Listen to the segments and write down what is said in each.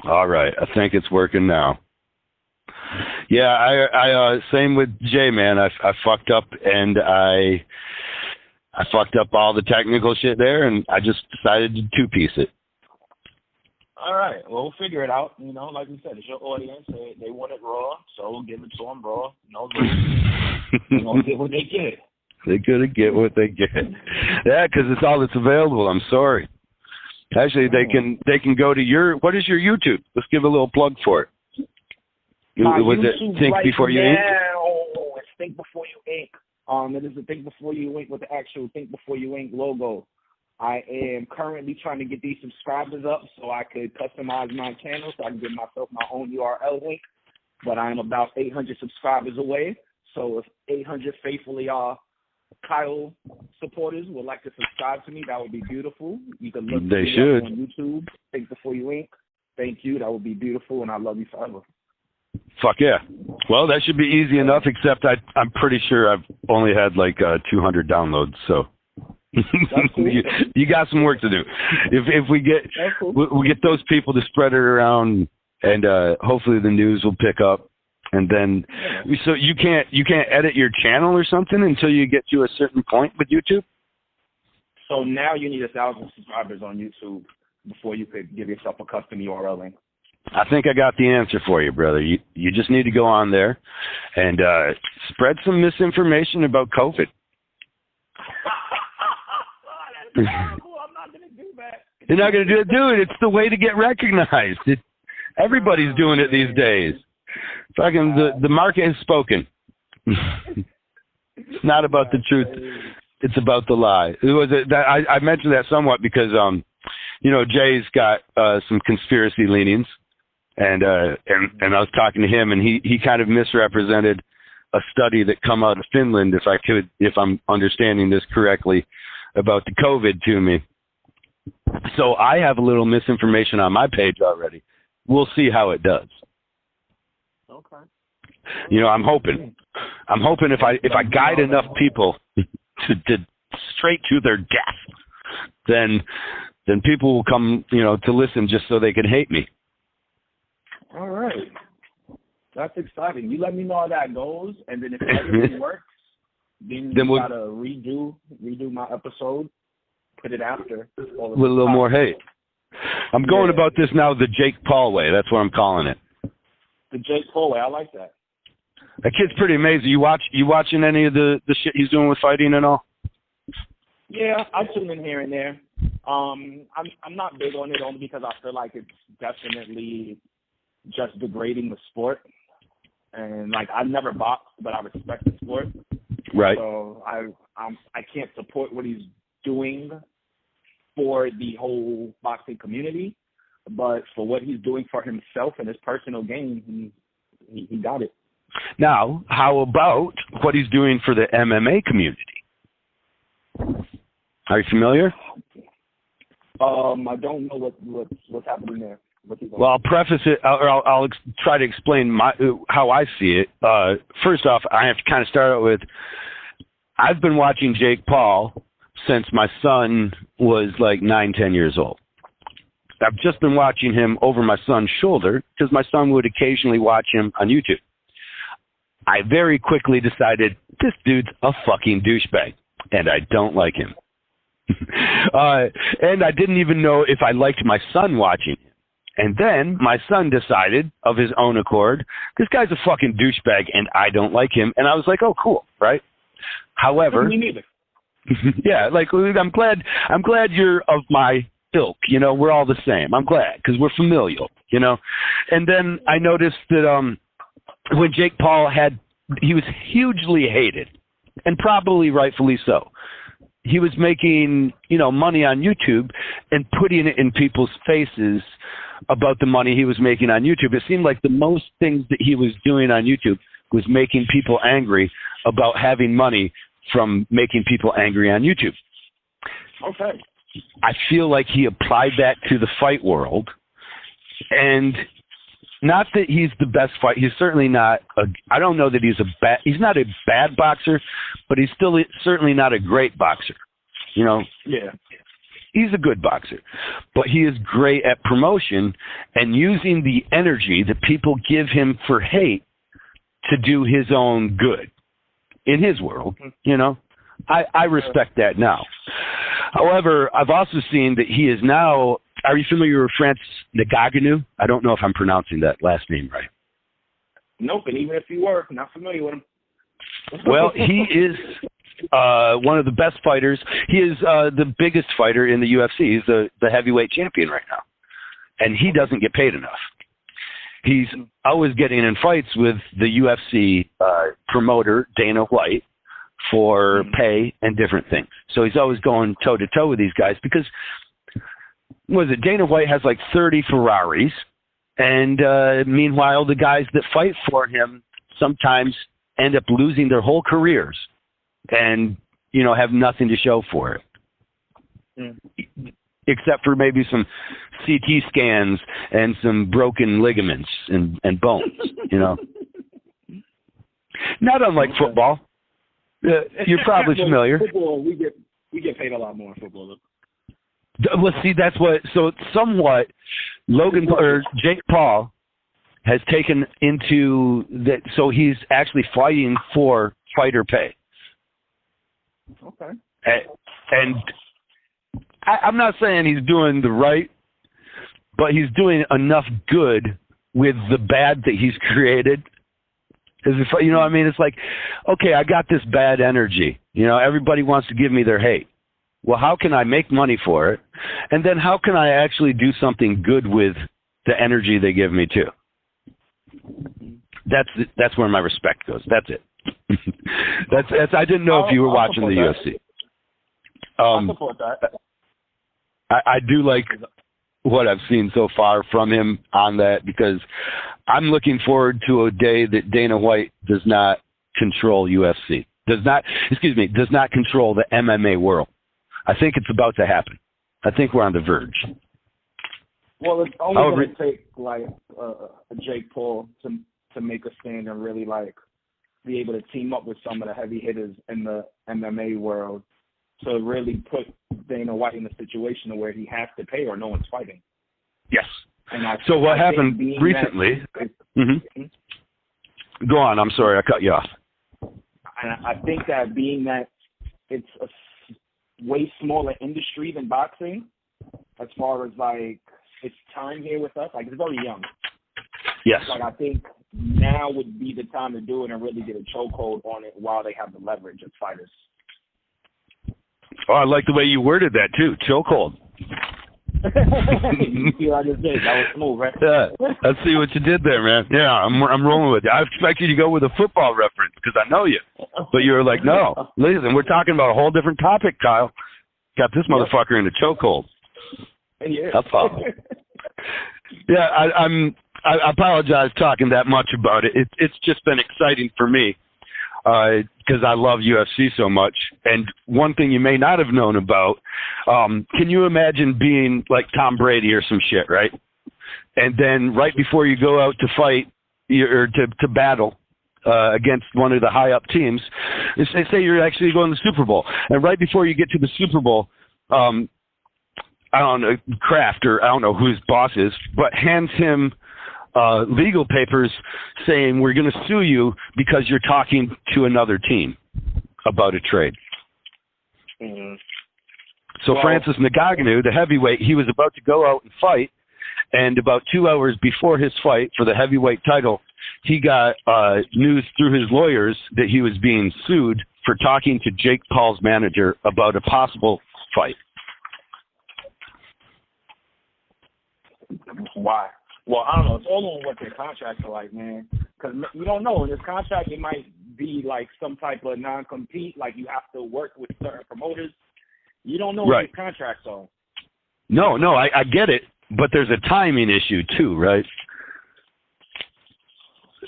All right. I think it's working now. Yeah, I same with Jay, man. I fucked up, and I fucked up all the technical shit there, and I just decided to two-piece it. All right. Well, we'll figure it out. You know, like we said, it's your audience. They want it raw, so we'll give it to them raw. No rules. They're going to get what they get. They're going to get what they get. Yeah, because it's all that's available. I'm sorry. Actually, they can go to what is your YouTube? Let's give a little plug for it. Was YouTube it Think right Before You now, Ink? it's Think Before You Ink. It is the Think Before You Ink with the actual Think Before You Ink logo. I am currently trying to get these subscribers up so I could customize my channel so I can give myself my own URL link. But I am about 800 subscribers away. So if 800 faithfully Kyle supporters would like to subscribe to me, that would be beautiful. You can look they me should. up on YouTube, Think Before You Ink. Thank you. That would be beautiful, and I love you forever. Fuck yeah. Well, that should be easy enough, except I'm pretty sure I've only had like 200 downloads, so Cool. you got some work to do. If we get cool. we get those people to spread it around, and hopefully the news will pick up, and then so you can't edit your channel or something until you get to a certain point with YouTube. So now you need 1,000 subscribers on YouTube before you could give yourself a custom URL link. I think I got the answer for you, brother. You just need to go on there and spread some misinformation about COVID. That's horrible. I'm not going to do that. You're not going to do it? Do it. It's the way to get recognized. Everybody's doing it these days. Fucking the market has spoken. It's not about the truth. It's about the lie. I mentioned that somewhat because Jay's got some conspiracy leanings. And I was talking to him, and he kind of misrepresented a study that come out of Finland, if I'm understanding this correctly, about the COVID to me. So I have a little misinformation on my page already. We'll see how it does. Okay. I'm hoping if I guide enough people to straight to their death, then people will come, to listen just so they can hate me. All right. That's exciting. You let me know how that goes, and then if everything works, then we'll gotta redo my episode, put it after. With a little more hate. I'm going about this now the Jake Paul way. That's what I'm calling it. The Jake Paul way. I like that. That kid's pretty amazing. You watching any of the shit he's doing with fighting and all? Yeah, I tune in here and there. I'm not big on it only because I feel like it's definitely just degrading the sport. And I never boxed, but I respect the sport. Right. So I can't support what he's doing for the whole boxing community, but for what he's doing for himself and his personal gain, he got it. Now, how about what he's doing for the MMA community? Are you familiar? I don't know what's happening there. Well, I'll preface it, or I'll try to explain how I see it. First off, I have to kind of start out with, I've been watching Jake Paul since my son was like 9-10 years old. I've just been watching him over my son's shoulder because my son would occasionally watch him on YouTube. I very quickly decided this dude's a fucking douchebag, and I don't like him. And I didn't even know if I liked my son watching him. And then my son decided of his own accord, this guy's a fucking douchebag and I don't like him. And I was like, oh, cool, right? However, me neither. Yeah, I'm glad you're of my ilk. We're all the same. I'm glad because we're familial. And then I noticed that when Jake Paul he was hugely hated, and probably rightfully so. He was making, money on YouTube and putting it in people's faces about the money he was making on YouTube. It seemed like the most things that he was doing on YouTube was making people angry about having money from making people angry on YouTube. Okay. I feel like he applied that to the fight world, and not that he's the best fighter. He's certainly not I don't know that he's not a bad boxer, but he's still certainly not a great boxer. Yeah. He's a good boxer, but he is great at promotion and using the energy that people give him for hate to do his own good in his world, you know. I respect that now. However, I've also seen that he is now, are you familiar with Francis Ngannou? I don't know if I'm pronouncing that last name right. Nope, and even if you were not familiar with him. Well, he is one of the best fighters. He is the biggest fighter in the UFC. He's the heavyweight champion right now. And he doesn't get paid enough. He's always getting in fights with the UFC promoter, Dana White, for pay and different things. So he's always going toe-to-toe with these guys because, Dana White has like 30 Ferraris, and meanwhile, the guys that fight for him sometimes end up losing their whole careers and, you know, have nothing to show for it. Except for maybe some CT scans and some broken ligaments and bones, you know. Not unlike football. You're probably familiar. Football, we get paid a lot more in football. Well, see, that's what. So somewhat, Jake Paul has taken into that. So he's actually fighting for fighter pay. Okay. And I'm not saying he's doing the right, but he's doing enough good with the bad that he's created. You know what I mean? It's like, okay, I got this bad energy. You know, everybody wants to give me their hate. Well, how can I make money for it? And then how can I actually do something good with the energy they give me too? That's where my respect goes. That's it. that's I didn't know if you were watching the UFC. I support that. I do like what I've seen so far from him on that because I'm looking forward to a day that Dana White does not control UFC. Does not control the MMA world. I think it's about to happen. I think we're on the verge. Well, it's only going to take like a Jake Paul to make a stand and really like be able to team up with some of the heavy hitters in the MMA world to really put Dana White in a situation where he has to pay or no one's fighting. Yes. So what happened recently? Go on. I'm sorry, I cut you off. And I think that being that it's a way smaller industry than boxing, as far as like its time here with us, like it's very young. Yes. Like I think now would be the time to do it and really get a chokehold on it while they have the leverage as fighters. Oh, I like the way you worded that too. Chokehold. You see what I just did? That was smooth, right? Yeah, I see what you did there, man. Yeah, I'm rolling with you. I expected you to go with a football reference because I know you, but you were like, no, listen, we're talking about a whole different topic, Kyle. Got this motherfucker in a chokehold. Yeah. That's all. Yeah, I apologize talking that much about it. It's just been exciting for me because I love UFC so much. And one thing you may not have known about, can you imagine being like Tom Brady or some shit, right? And then right before you go out to fight or to battle against one of the high-up teams, say you're actually going to the Super Bowl. And right before you get to the Super Bowl, I don't know, Kraft or I don't know who his boss is, but hands him legal papers saying we're going to sue you because you're talking to another team about a trade. Mm-hmm. So Francis Ngannou, the heavyweight, he was about to go out and fight, and about 2 hours before his fight for the heavyweight title, he got news through his lawyers that he was being sued for talking to Jake Paul's manager about a possible fight. Why? Well, I don't know. It's all on what their contracts are like, man. Because you don't know. In this contract, it might be like some type of non-compete, like you have to work with certain promoters. You don't know what these contracts are. No, I get it. But there's a timing issue, too, right?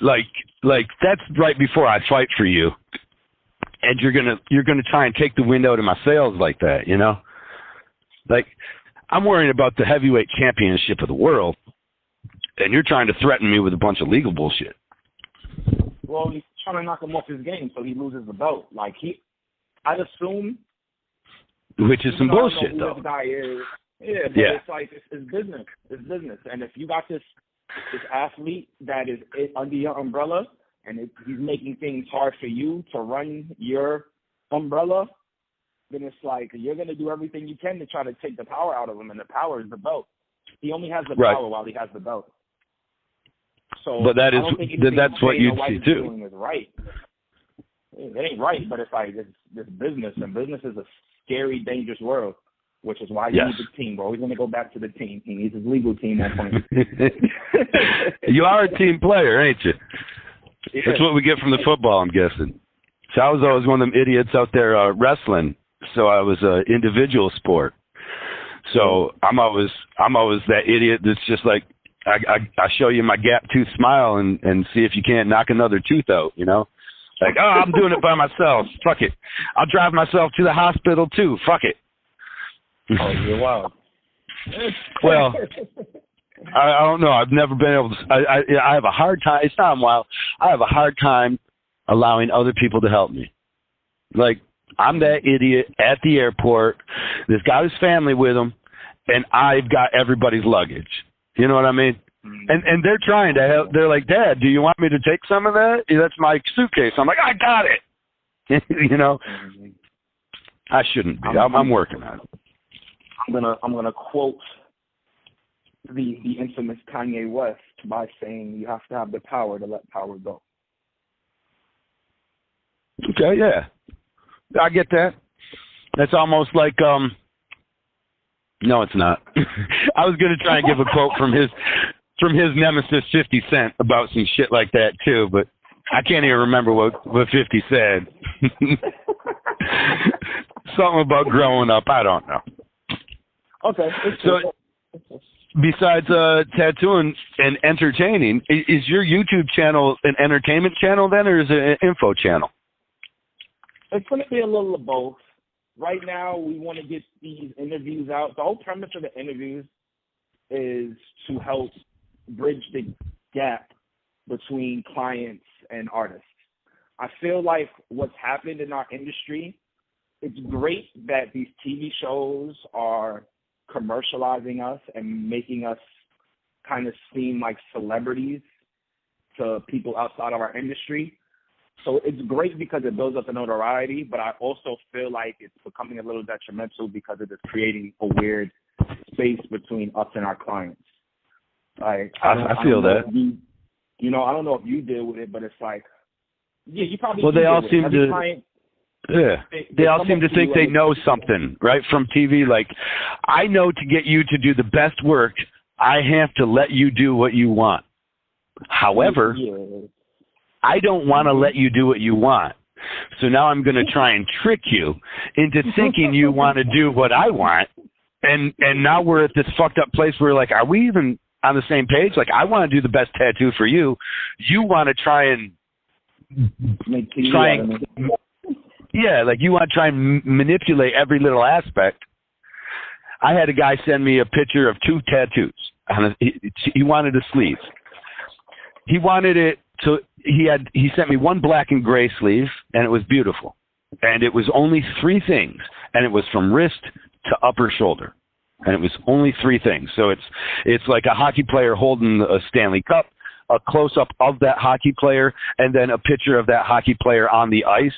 Like that's right before I fight for you. And you're gonna try and take the wind out of my sails like that, you know? Like, I'm worrying about the heavyweight championship of the world, and you're trying to threaten me with a bunch of legal bullshit. Well, he's trying to knock him off his game so he loses the belt. Like I'd assume which is some I don't know bullshit, who though. this guy is. Yeah, but it's like it's business. It's business, and if you got this athlete that is under your umbrella, and he's making things hard for you to run your umbrella, then it's like you're gonna do everything you can to try to take the power out of him, and the power is the belt. He only has the power while he has the belt. So, but that's what you'd see too. Doing is right. It ain't right, but it's like it's business, and business is a scary, dangerous world. Which is why you need the team. We're always going to go back to the team. He needs his legal team on point. You are a team player, ain't you? Yeah. That's what we get from the football, I'm guessing. So I was always one of them idiots out there wrestling. So I was an individual sport. So I'm always that idiot that's just like, I show you my gap tooth smile and see if you can't knock another tooth out, you know? Like, oh, I'm doing it by myself. Fuck it. I'll drive myself to the hospital too. Fuck it. Oh, you're wild. Well, I don't know. I've never been able to. I have a hard time. It's not wild. I have a hard time allowing other people to help me. Like, I'm that idiot at the airport. This got his family with him, and I've got everybody's luggage. You know what I mean? And they're trying to help. They're like, Dad, do you want me to take some of that? That's my suitcase. I'm like, I got it. You know? I shouldn't be. I'm working on it. I'm gonna quote the infamous Kanye West by saying you have to have the power to let power go. Okay, yeah. I get that. That's almost like no, it's not. I was gonna try and give a quote from his nemesis 50 Cent about some shit like that too, but I can't even remember what 50 said. Something about growing up, I don't know. Okay. So, besides tattooing and entertaining, is your YouTube channel an entertainment channel then, or is it an info channel? It's going to be a little of both. Right now, we want to get these interviews out. The whole premise of the interviews is to help bridge the gap between clients and artists. I feel like what's happened in our industry, it's great that these TV shows are commercializing us and making us kind of seem like celebrities to people outside of our industry. So it's great because it builds up the notoriety, but I also feel like it's becoming a little detrimental because it is creating a weird space between us and our clients. Like I feel that. I don't know if you deal with it, but it's like, yeah, you probably. Well, they all seem to. Client, yeah, they all seem to think they know something, right, from TV. Like, I know to get you to do the best work, I have to let you do what you want. However, I don't want to let you do what you want. So now I'm going to try and trick you into thinking you want to do what I want. And now we're at this fucked up place where, like, are we even on the same page? Like, I want to do the best tattoo for you. You want to try and like you want to try and manipulate every little aspect. I had a guy send me a picture of 2 tattoos. He wanted a sleeve. He wanted it to. He sent me one black and gray sleeve, and it was beautiful. And it was only 3 things, and it was from wrist to upper shoulder, and it was only 3 things. So it's like a hockey player holding a Stanley Cup, a close up of that hockey player, and then a picture of that hockey player on the ice.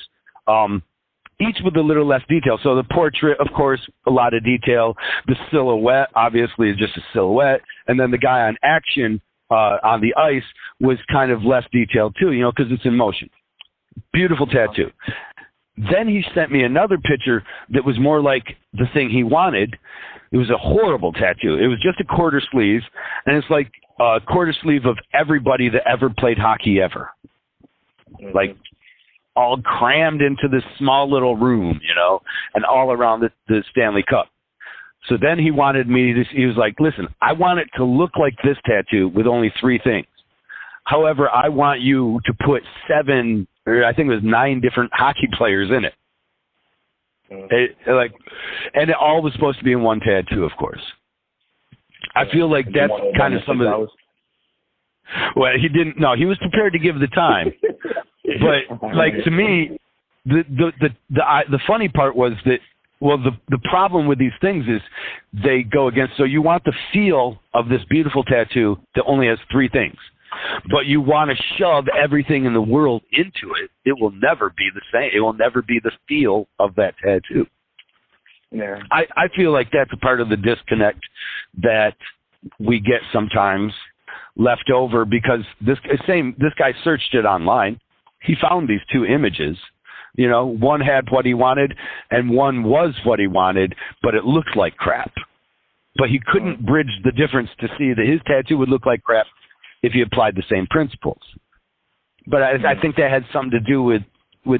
Each with a little less detail. So the portrait, of course, a lot of detail. The silhouette, obviously, is just a silhouette. And then the guy on action on the ice was kind of less detailed too, because it's in motion. Beautiful tattoo. Then he sent me another picture that was more like the thing he wanted. It was a horrible tattoo. It was just a quarter sleeve, and it's like a quarter sleeve of everybody that ever played hockey ever. Like, all crammed into this small little room, and all around the Stanley Cup. So then he wanted me to, he was like, listen, I want it to look like this tattoo with only 3 things. However, I want you to put 7, or I think it was 9 different hockey players in it. And it all was supposed to be in one tattoo, of course. I feel like that's kind of some of the, well, he didn't, no, he was prepared to give the time. But like, to me, the funny part was that Well, the problem with these things is they go against. So you want the feel of this beautiful tattoo that only has 3 things, but you want to shove everything in the world into it. It will never be the same. It will never be the feel of that tattoo. Yeah. I feel like that's a part of the disconnect that we get sometimes left over, because this guy searched it online. He found these 2 images. You know, one had what he wanted and one was what he wanted, but it looked like crap. But he couldn't bridge the difference to see that his tattoo would look like crap if he applied the same principles. But I think that had something to do with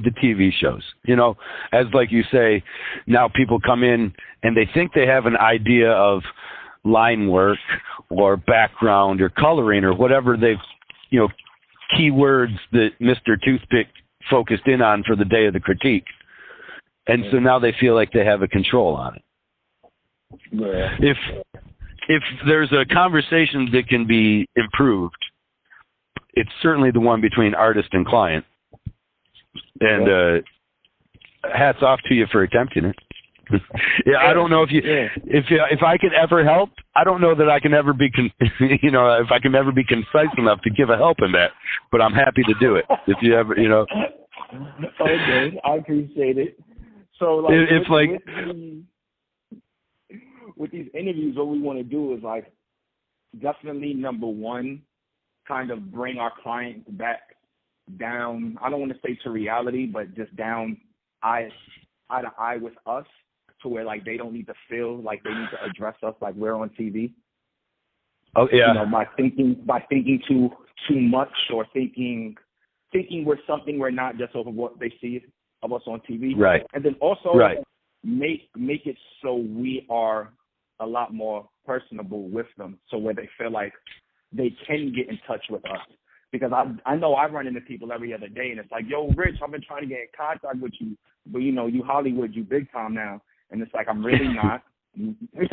the TV shows. You know, as like you say, now people come in and they think they have an idea of line work or background or coloring or whatever they've, you know, keywords that Mr. Toothpick focused in on for the day of the critique. And so now they feel like they have a control on it. Yeah. If there's a conversation that can be improved, it's certainly the one between artist and client. And hats off to you for attempting it. Yeah, I don't know if I can ever help. I don't know that I can ever be, if I can ever be concise enough to give a help in that. But I'm happy to do it. If you ever, Okay, I appreciate it. So, like, with these interviews, what we want to do is, like, definitely number one, kind of bring our clients back down. I don't want to say to reality, but just down eye to eye with us, to where, like, they don't need to feel like they need to address us like we're on TV. Oh yeah. By thinking too much, or thinking we're something we're not, just off of what they see of us on TV. Right. And then also make it so we are a lot more personable with them, so where they feel like they can get in touch with us. Because I know I run into people every other day, and it's like, yo, Rich, I've been trying to get in contact with you, but, you Hollywood, you big time now. And it's like, I'm really not.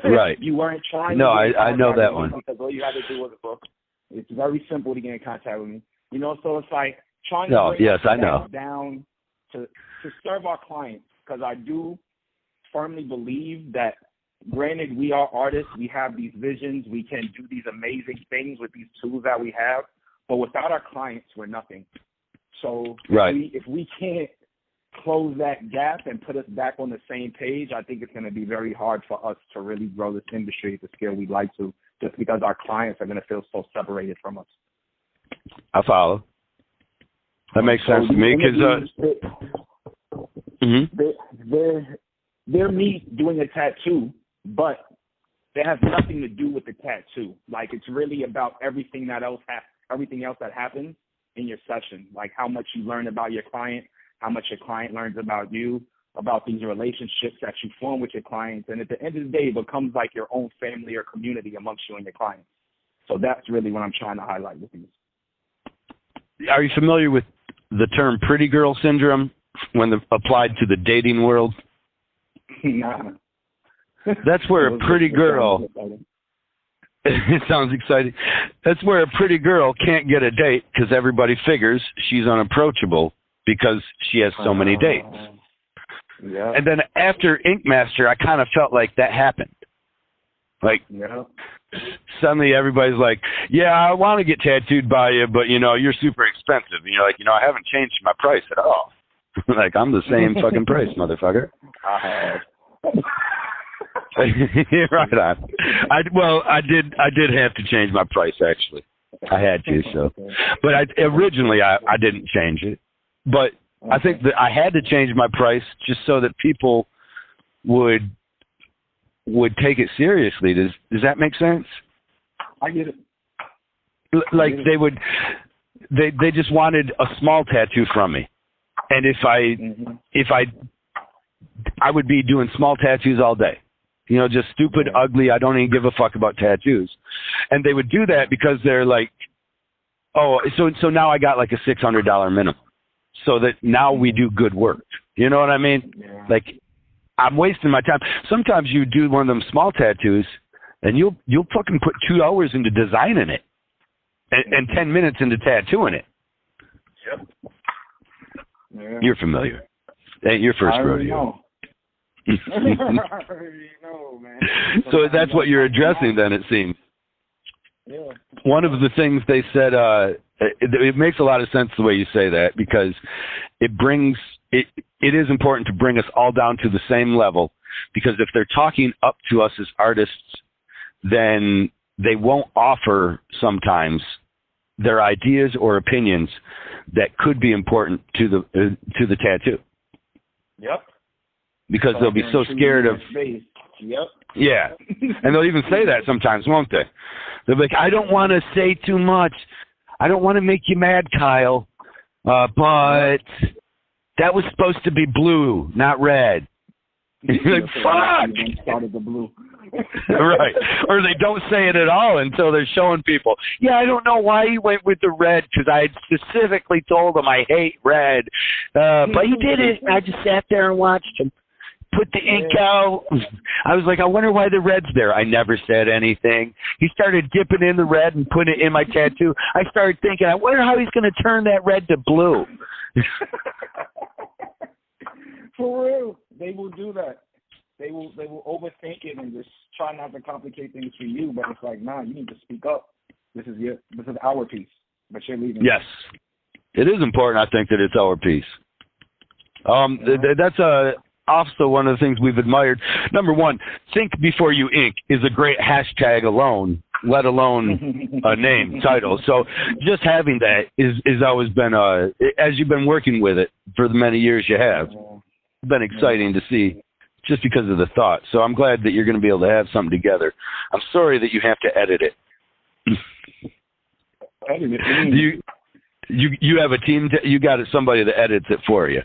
Right. You weren't trying to. No, I know that one. Because all you had to do was a book. It's very simple to get in contact with me. So it's like trying to bring down to serve our clients, because I do firmly believe that, granted, we are artists, we have these visions, we can do these amazing things with these tools that we have, but without our clients, we're nothing. So if we can't close that gap and put us back on the same page, I think it's going to be very hard for us to really grow this industry at the scale we'd like to, just because our clients are going to feel so separated from us. I follow. That makes sense to me, because they're me doing a tattoo, but they have nothing to do with the tattoo. Like, it's really about everything else that happens in your session, like how much you learn about your client, how much your client learns about you, about these relationships that you form with your clients. And at the end of the day, it becomes like your own family or community amongst you and your clients. So that's really what I'm trying to highlight with these. Are you familiar with the term pretty girl syndrome when applied to the dating world? Nah. That's where a pretty girl... It sounds exciting. That's where a pretty girl can't get a date because everybody figures she's unapproachable because she has so many dates. Yeah. And then after Ink Master, I kind of felt like that happened. Like, suddenly everybody's like, yeah, I want to get tattooed by you, but, you're super expensive. And you're like, I haven't changed my price at all. Like, I'm the same fucking price, motherfucker. Right on. I did have to change my price, actually. I had to, so. But originally I didn't change it. But I think that I had to change my price just so that people would take it seriously. Does that make sense? I get it. Like they just wanted a small tattoo from me. And if I would be doing small tattoos all day. Just stupid, ugly, I don't even give a fuck about tattoos. And they would do that because they're like, oh, so now I got like a $600 minimum. So that now we do good work. You know what I mean? Yeah. Like, I'm wasting my time. Sometimes you do one of them small tattoos, and you'll fucking put 2 hours into designing it, and 10 minutes into tattooing it. Yep. Yeah. You're familiar. Ain't your first rodeo. No, man. So that's what you're addressing then, it seems. Yeah. One of the things they said, it makes a lot of sense the way you say that, because it is important to bring us all down to the same level, because if they're talking up to us as artists, then they won't offer sometimes their ideas or opinions that could be important to the tattoo. Yep. Because they'll be so scared of. Yep. Yeah, and they'll even say that sometimes, won't they? They'll be like, I don't want to say too much. I don't want to make you mad, Kyle, but that was supposed to be blue, not red. You're like, fuck! Started the blue. Right. Or they don't say it at all until they're showing people. Yeah, I don't know why he went with the red, because I had specifically told him I hate red. But he did it. I just sat there and watched him put the ink out. I was like, I wonder why the red's there. I never said anything. He started dipping in the red and putting it in my tattoo. I started thinking, I wonder how he's going to turn that red to blue. For real. They will do that. They will overthink it and just try not to complicate things for you. But it's like, nah, you need to speak up. This is our piece. But you're leaving. Yes. It is important, I think, that it's our piece. That's also one of the things we've admired. Number one, think before you ink is a great hashtag alone, let alone a name, title. So just having that is always been, as you've been working with it for the many years you have, it's been exciting to see just because of the thought. So I'm glad that you're going to be able to have something together. I'm sorry that you have to edit it. Edit it? You have a team, you got somebody that edits it for you.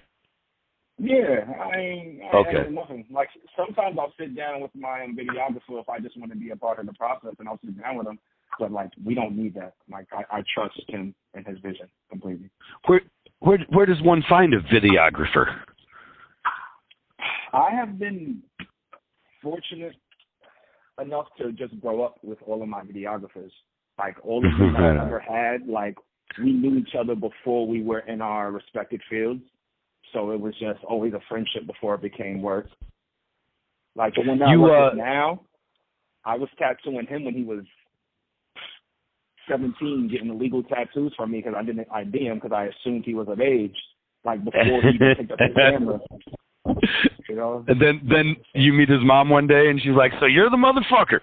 Yeah, I okay. have nothing. Like, sometimes I'll sit down with my videographer if I just want to be a part of the process, and I'll sit down with him. But, like, we don't need that. Like, I trust him and his vision completely. Where does one find a videographer? I have been fortunate enough to just grow up with all of my videographers. Like, all of them I've ever had, like, we knew each other before we were in our respective fields. So it was just always a friendship before it became work. Like the one that I work with now, I was tattooing him when he was 17, getting illegal tattoos from me because I didn't ID him because I assumed he was of age. Like before he even picked up his camera. You know? And then you meet his mom one day and she's like, "So you're the motherfucker."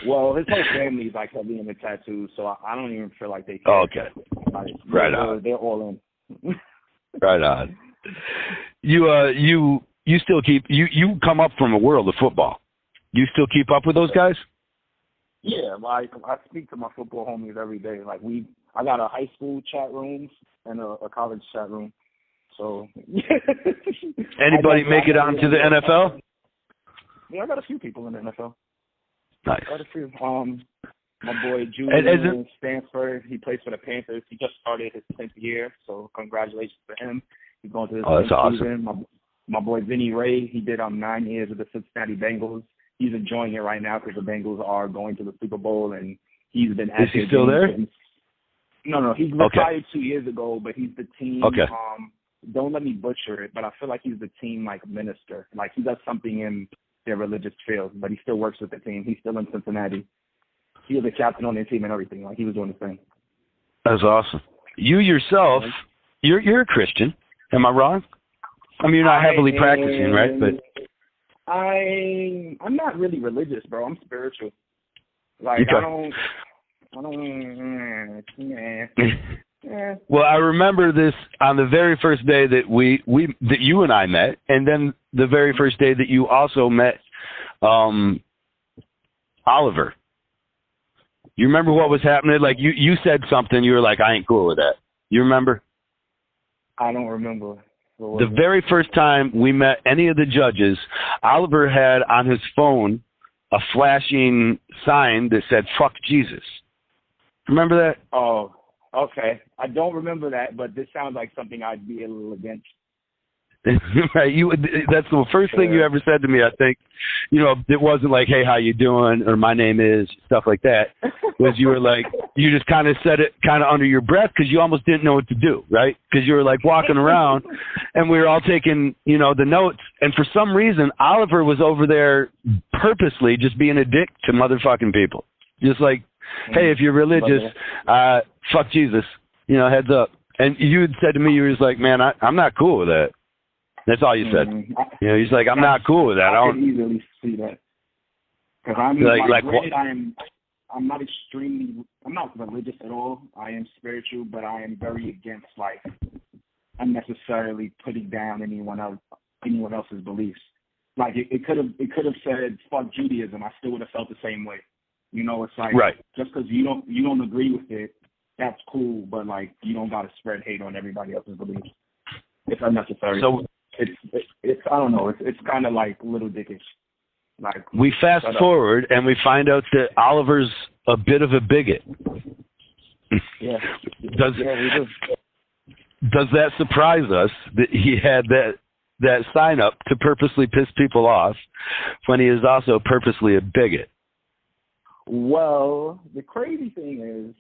Well, his whole family's like heavy into tattoos, so I don't even feel like they care. Oh, okay. Like, right on. They're all in. Right on. You still keep you come up from a world of football. You still keep up with those guys? Yeah, like I speak to my football homies every day. Like I got a high school chat room and a college chat room. So anybody make it onto the NFL? Yeah, I got a few people in the NFL. Nice. I got a few. My boy Julian Stanford, he plays for the Panthers. He just started his 10th year, so congratulations to him. He's going to his 10th season. Awesome. My boy Vinny Ray, he did 9 years with the Cincinnati Bengals. He's enjoying it right now because the Bengals are going to the Super Bowl, and he's been at. Is he still there? No, he's retired 2 years ago, but he's the team. Okay. Don't let me butcher it, but I feel like he's the team like minister. Like he does something in their religious field, but he still works with the team. He's still in Cincinnati. He was a captain on their team and everything. Like he was doing the thing. That's awesome. You yourself, you're a Christian. Am I wrong? I mean, you're not heavily practicing, right? But I'm not really religious, bro. I'm spiritual. Like okay. I don't. Well, I remember this on the very first day that that you and I met, and then the very first day that you also met Oliver. You remember what was happening? Like you said something. You were like, "I ain't cool with that." You remember? I don't remember. The very first time we met any of the judges, Oliver had on his phone a flashing sign that said "Fuck Jesus." Remember that? Oh, okay. I don't remember that, but this sounds like something I'd be a little against. Right? That's the first thing you ever said to me, I think. You know, it wasn't like, hey, how you doing? Or my name is, stuff like that. Was you were like, you just kind of said it kind of under your breath because you almost didn't know what to do, right? Because you were like walking around and we were all taking, you know, the notes. And for some reason, Oliver was over there purposely just being a dick to motherfucking people. Just like, hey, if you're religious, fuck Jesus, you know, heads up. And you had said to me, you were just like, man, I'm not cool with that. That's all you said. You know, he's like, I'm not cool with that. I can easily see that. Because I'm granted, I'm not religious at all. I am spiritual, but I am very against like unnecessarily putting down anyone else's beliefs. Like it could have said fuck Judaism. I still would have felt the same way. You know, it's like just because you don't agree with it, that's cool. But like you don't gotta spread hate on everybody else's beliefs. It's unnecessary. So it's I don't know. It's kind of like little dickish. Like we fast forward and we find out that Oliver's a bit of a bigot. Yeah. Does that surprise us that he had that sign up to purposely piss people off when he is also purposely a bigot? Well, the crazy thing is,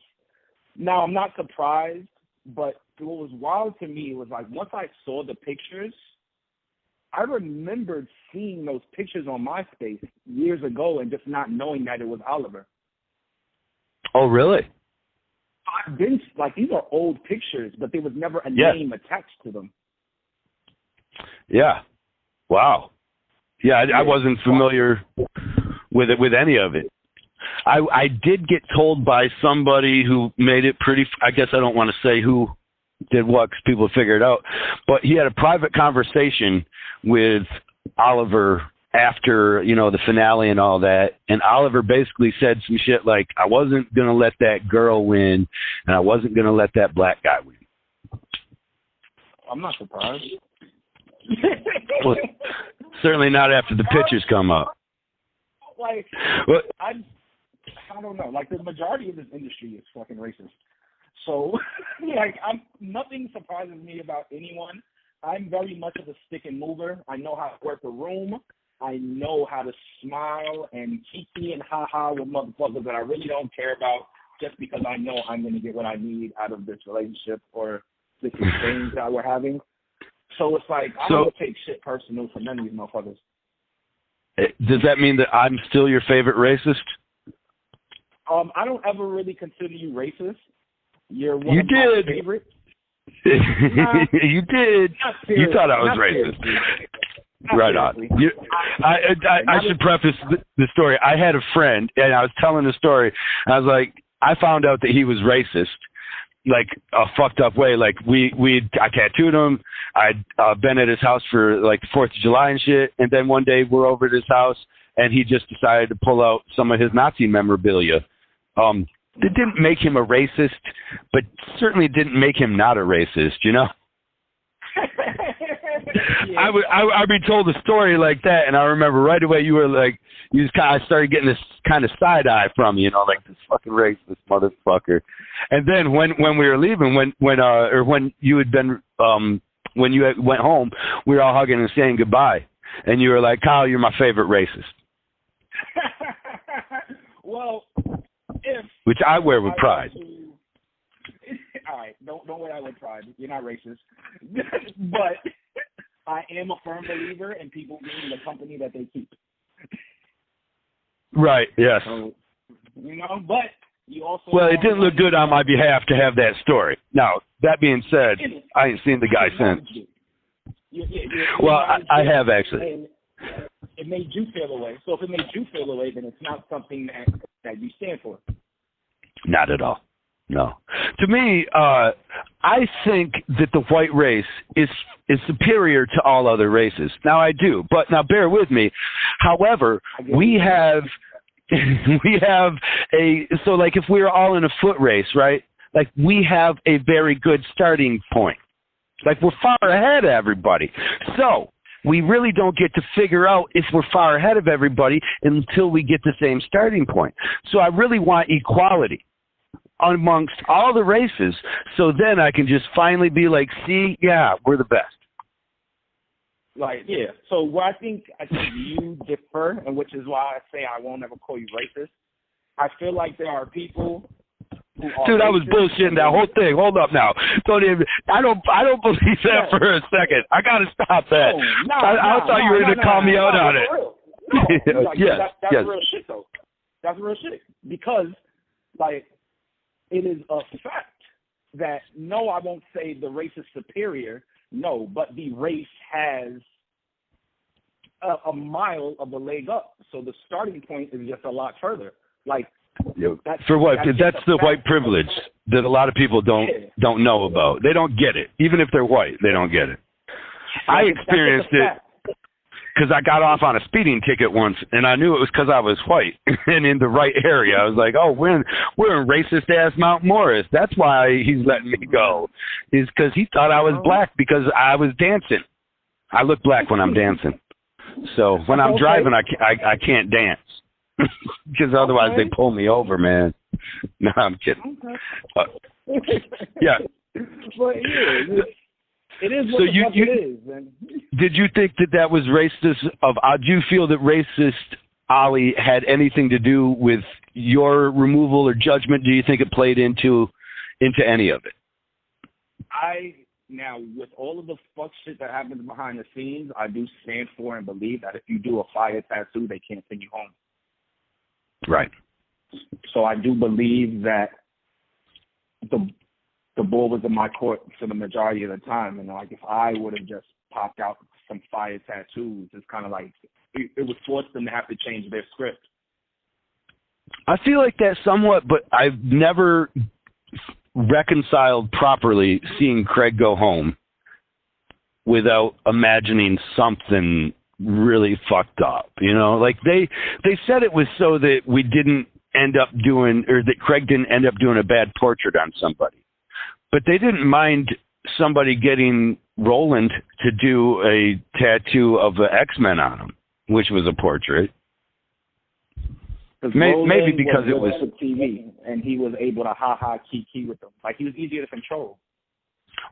now I'm not surprised, but what was wild to me was like once I saw the pictures, I remembered seeing those pictures on MySpace years ago and just not knowing that it was Oliver. Oh, really? I've been like, these are old pictures, but there was never a name attached to them. Yeah. Wow. Yeah, I wasn't familiar with any of it. I did get told by somebody who made it pretty, I guess I don't want to say who did what because people figure it out, but he had a private conversation with Oliver after, you know, the finale and all that, and Oliver basically said some shit like, I wasn't going to let that girl win, and I wasn't going to let that black guy win. I'm not surprised. Well, certainly not after the pictures come up. Like, I don't know. Like, the majority of this industry is fucking racist. So, like, nothing surprises me about anyone. I'm very much of a stick and mover. I know how to work a room. I know how to smile and kiki and ha-ha with motherfuckers that I really don't care about just because I know I'm going to get what I need out of this relationship or this exchange that we're having. So it's like, I don't take shit personal from none of these motherfuckers. Does that mean that I'm still your favorite racist? I don't ever really consider you racist. You're one of my favorites. You did. You thought I was racist. Right on. I should preface the story. I had a friend, and I was telling the story. And I was like, I found out that he was racist, like a fucked up way. Like I tattooed him. I'd been at his house for like the 4th of July and shit. And then one day we're over at his house, and he just decided to pull out some of his Nazi memorabilia. It didn't make him a racist, but certainly didn't make him not a racist, you know? Yeah. I'd be told a story like that, and I remember right away you were like, I started getting this kind of side eye from you, you know, like this fucking racist motherfucker. And then when we were leaving, when you had been, when you went home, we were all hugging and saying goodbye, and you were like, Kyle, you're my favorite racist. Well, which I wear with pride. All right, don't wear that with pride. You're not racist, but I am a firm believer in people being the company that they keep. Right. Yes. So, you know, but you also. Well, it didn't look good on my behalf to have that story. Now, that being said, I ain't seen the guy since. Well, I have actually. It made you feel away. So if it made you feel away, then it's not something that you stand for. Not at all. No. To me, I think that the white race is superior to all other races. Now I do, but now bear with me. However, we have so like if we were all in a foot race, right? Like we have a very good starting point. Like we're far ahead of everybody. So we really don't get to figure out if we're far ahead of everybody until we get the same starting point. So I really want equality amongst all the races, so then I can just finally be like, see, yeah, we're the best. Like, yeah. So where I think you differ, and which is why I say I won't ever call you racist. I feel like there are people who are Dude, I was racist. bullshitting that whole thing. Hold up now. Don't even. I don't believe that for a second. I gotta stop that. I thought you were gonna call me out on it. No, like, yes. That's real shit though. That's real shit because, like, it is a fact that no, I won't say the race is superior. No, but the race has a mile of a leg up. So the starting point is just a lot further. Like, for what? That's the white privilege that a lot of people don't know about. They don't get it. Even if they're white, they don't get it. I experienced it because I got off on a speeding ticket once, and I knew it was because I was white and in the right area. I was like, oh, we're in racist-ass Mount Morris. That's why he's letting me go, is because he thought I was black because I was dancing. I look black when I'm dancing. So when I'm driving, I can't dance because otherwise they pull me over, man. No, I'm kidding. Yeah. But yeah, it is what the fuck it is. And did you think that was racist? Do you feel that racist Ali had anything to do with your removal or judgment? Do you think it played into any of it? Now, with all of the fuck shit that happens behind the scenes, I do stand for and believe that if you do a fire tattoo, they can't send you home. Right. So I do believe that the ball was in my court for the majority of the time. And, like, if I would have just popped out some fire tattoos, it's kind of like it would force them to have to change their script. I feel like that somewhat, but I've never reconciled properly seeing Craig go home without imagining something really fucked up. You know, like they said it was so that we didn't end up doing, or that Craig didn't end up doing a bad portrait on somebody. But they didn't mind somebody getting Roland to do a tattoo of the X-Men on him, which was a portrait. Maybe because it was TV, and he was able to kiki with them. Like, he was easier to control.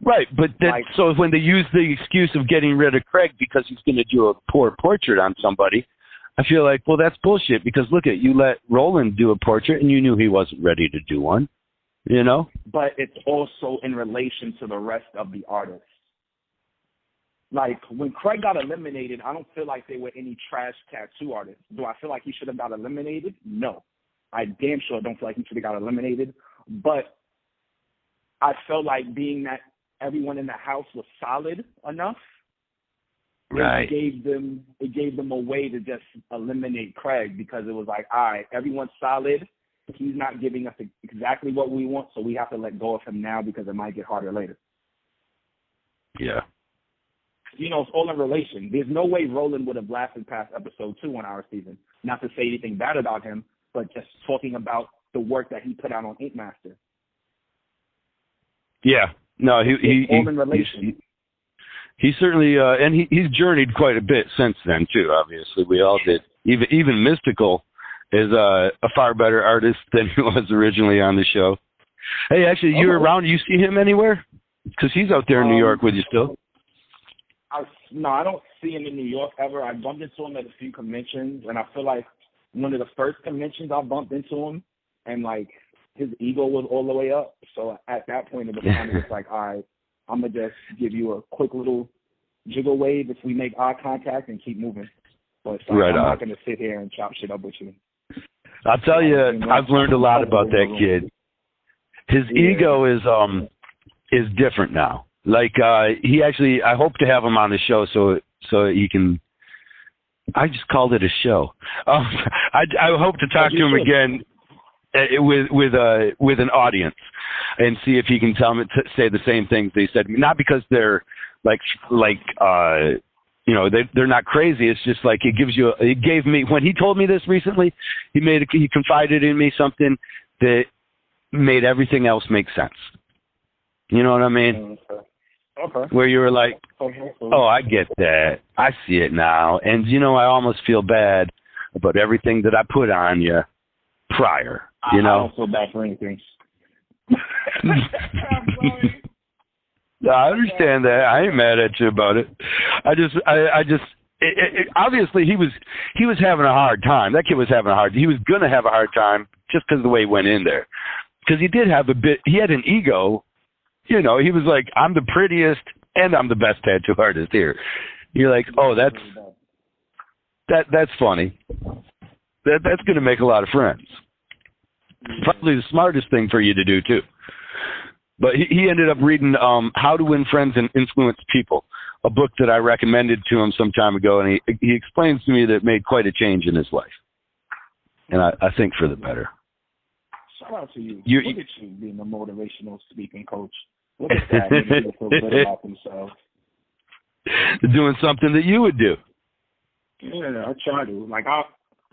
Right, but so when they use the excuse of getting rid of Craig because he's going to do a poor portrait on somebody, I feel like, well, that's bullshit, because look at, you let Roland do a portrait and you knew he wasn't ready to do one, you know? But it's also in relation to the rest of the artists. Like, when Craig got eliminated, I don't feel like there were any trash tattoo artists. Do I feel like he should have got eliminated? No. I damn sure don't feel like he should have got eliminated. But I felt like, being that everyone in the house was solid enough, right, it gave them a way to just eliminate Craig, because it was like, all right, everyone's solid. He's not giving us exactly what we want, so we have to let go of him now because it might get harder later. Yeah. You know, it's all in relation. There's no way Roland would have lasted past episode 2 on our season. Not to say anything bad about him, but just talking about the work that he put out on Ink Master. Yeah. No, he's all in relation. He certainly, and he's journeyed quite a bit since then too. Obviously, we all did. Even Mystical is a far better artist than he was originally on the show. Hey, actually, you're around. You see him anywhere? Because he's out there in New York with you still. No, I don't see him in New York ever. I bumped into him at a few conventions, and I feel like one of the first conventions I bumped into him, and like his ego was all the way up. So at that point, it was kind of just like, all right, I'm gonna just give you a quick little jiggle wave if we make eye contact and keep moving. But I'm not gonna sit here and chop shit up with you. I'll tell you, I've learned a lot about that kid. His ego is different now. Like, he actually, I hope to have him on the show so he can, I just called it a show. I hope to talk to him again with an audience and see if he can tell me to say the same things they said to me. Not because they're you know, they're not crazy. It's just like, it gave me, when he told me this recently, he confided in me something that made everything else make sense. You know what I mean? Okay. Where you were like, oh, I get that. I see it now. And, you know, I almost feel bad about everything that I put on you prior, you know? I don't feel bad for anything. No, I understand that. I ain't mad at you about it. Obviously he was having a hard time. That kid was having a hard. He was gonna have a hard time just because of the way he went in there. Because he did have he had an ego. You know, he was like, I'm the prettiest and I'm the best tattoo artist here. You're like, oh, that's funny. That's gonna make a lot of friends. Probably the smartest thing for you to do too. But he ended up reading How to Win Friends and Influence People, a book that I recommended to him some time ago, and he explains to me that it made quite a change in his life. And I think for the better. Shout out to you. Look at you being a motivational speaking coach. Look at that. Making people feel good about themselves. Doing something that you would do. Yeah, I try to. Like,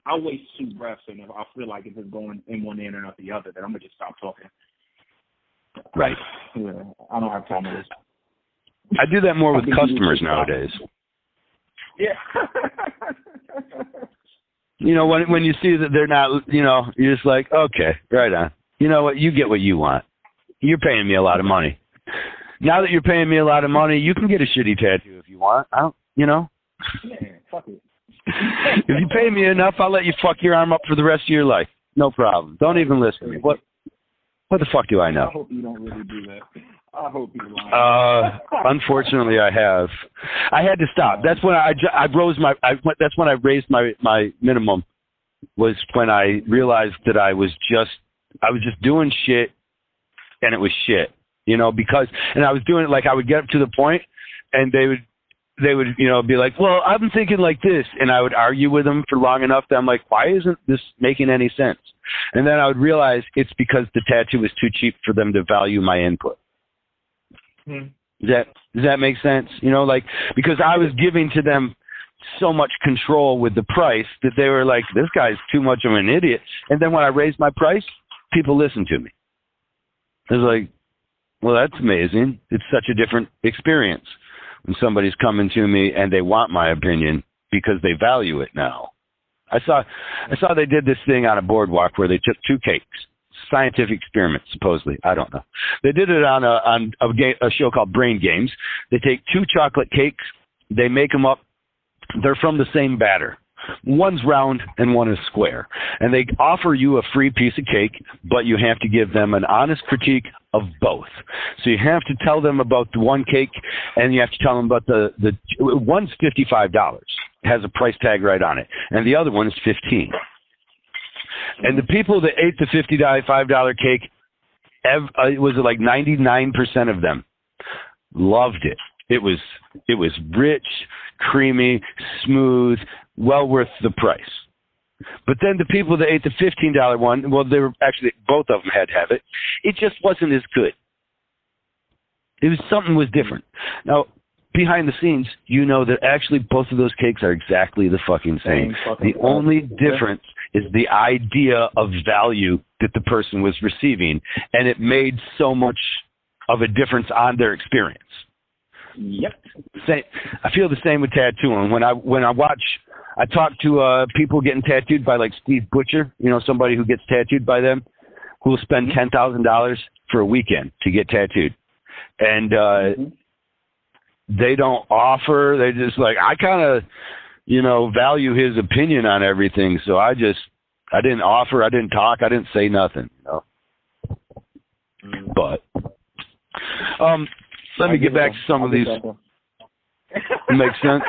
I'll waste 2 breaths, and if I feel like if it's going in one ear and out the other, then I'm going to just stop talking. Right. Yeah, I don't have time for this. I do that more with customers nowadays. Yeah. You know, when you see that they're not, you know, you're just like, okay, right on. You know what? You get what you want. You're paying me a lot of money. Now that you're paying me a lot of money, you can get a shitty tattoo if you want. I don't, you know. Yeah, fuck it. If you pay me enough, I'll let you fuck your arm up for the rest of your life. No problem. Don't even listen to me. What the fuck do I know? I hope you don't really do that. I hope you're lying. Unfortunately, I have. I had to stop. That's when that's when I raised my minimum. Was when I realized that I was just doing shit, and it was shit. You know, and I was doing it like I would get up to the point, and they would, you know, be like, well, I'm thinking like this. And I would argue with them for long enough that I'm like, why isn't this making any sense? And then I would realize it's because the tattoo was too cheap for them to value my input. Does that make sense? You know, like, because I was giving to them so much control with the price that they were like, this guy's too much of an idiot. And then when I raised my price, people listened to me. I was like, well, that's amazing. It's such a different experience when somebody's coming to me and they want my opinion because they value it now. I saw they did this thing on a boardwalk where they took 2 cakes, scientific experiment, supposedly. I don't know. They did it on a show called Brain Games. They take 2 chocolate cakes, they make them up. They're from the same batter. One's round and one is square. And they offer you a free piece of cake, but you have to give them an honest critique of both. So you have to tell them about the one cake, and you have to tell them about the one's $55. It has a price tag right on it. And the other one is $15. And the people that ate the $55 cake, it was like 99% of them loved it. It was rich, creamy, smooth, well worth the price. But then the people that ate the $15 one, well, they were actually, both of them had to have it. It just wasn't as good. Something was different. Now, behind the scenes, you know that actually both of those cakes are exactly the fucking same. The only difference is the idea of value that the person was receiving, and it made so much of a difference on their experience. Yep. I feel the same with tattooing. When I talk to people getting tattooed by like Steve Butcher, you know, somebody who gets tattooed by them, who will spend $10,000 for a weekend to get tattooed. And they don't offer, they just like, I kind of, you know, value his opinion on everything. So I didn't offer, I didn't talk, I didn't say nothing, you know. But let me get back to some of these. Makes sense?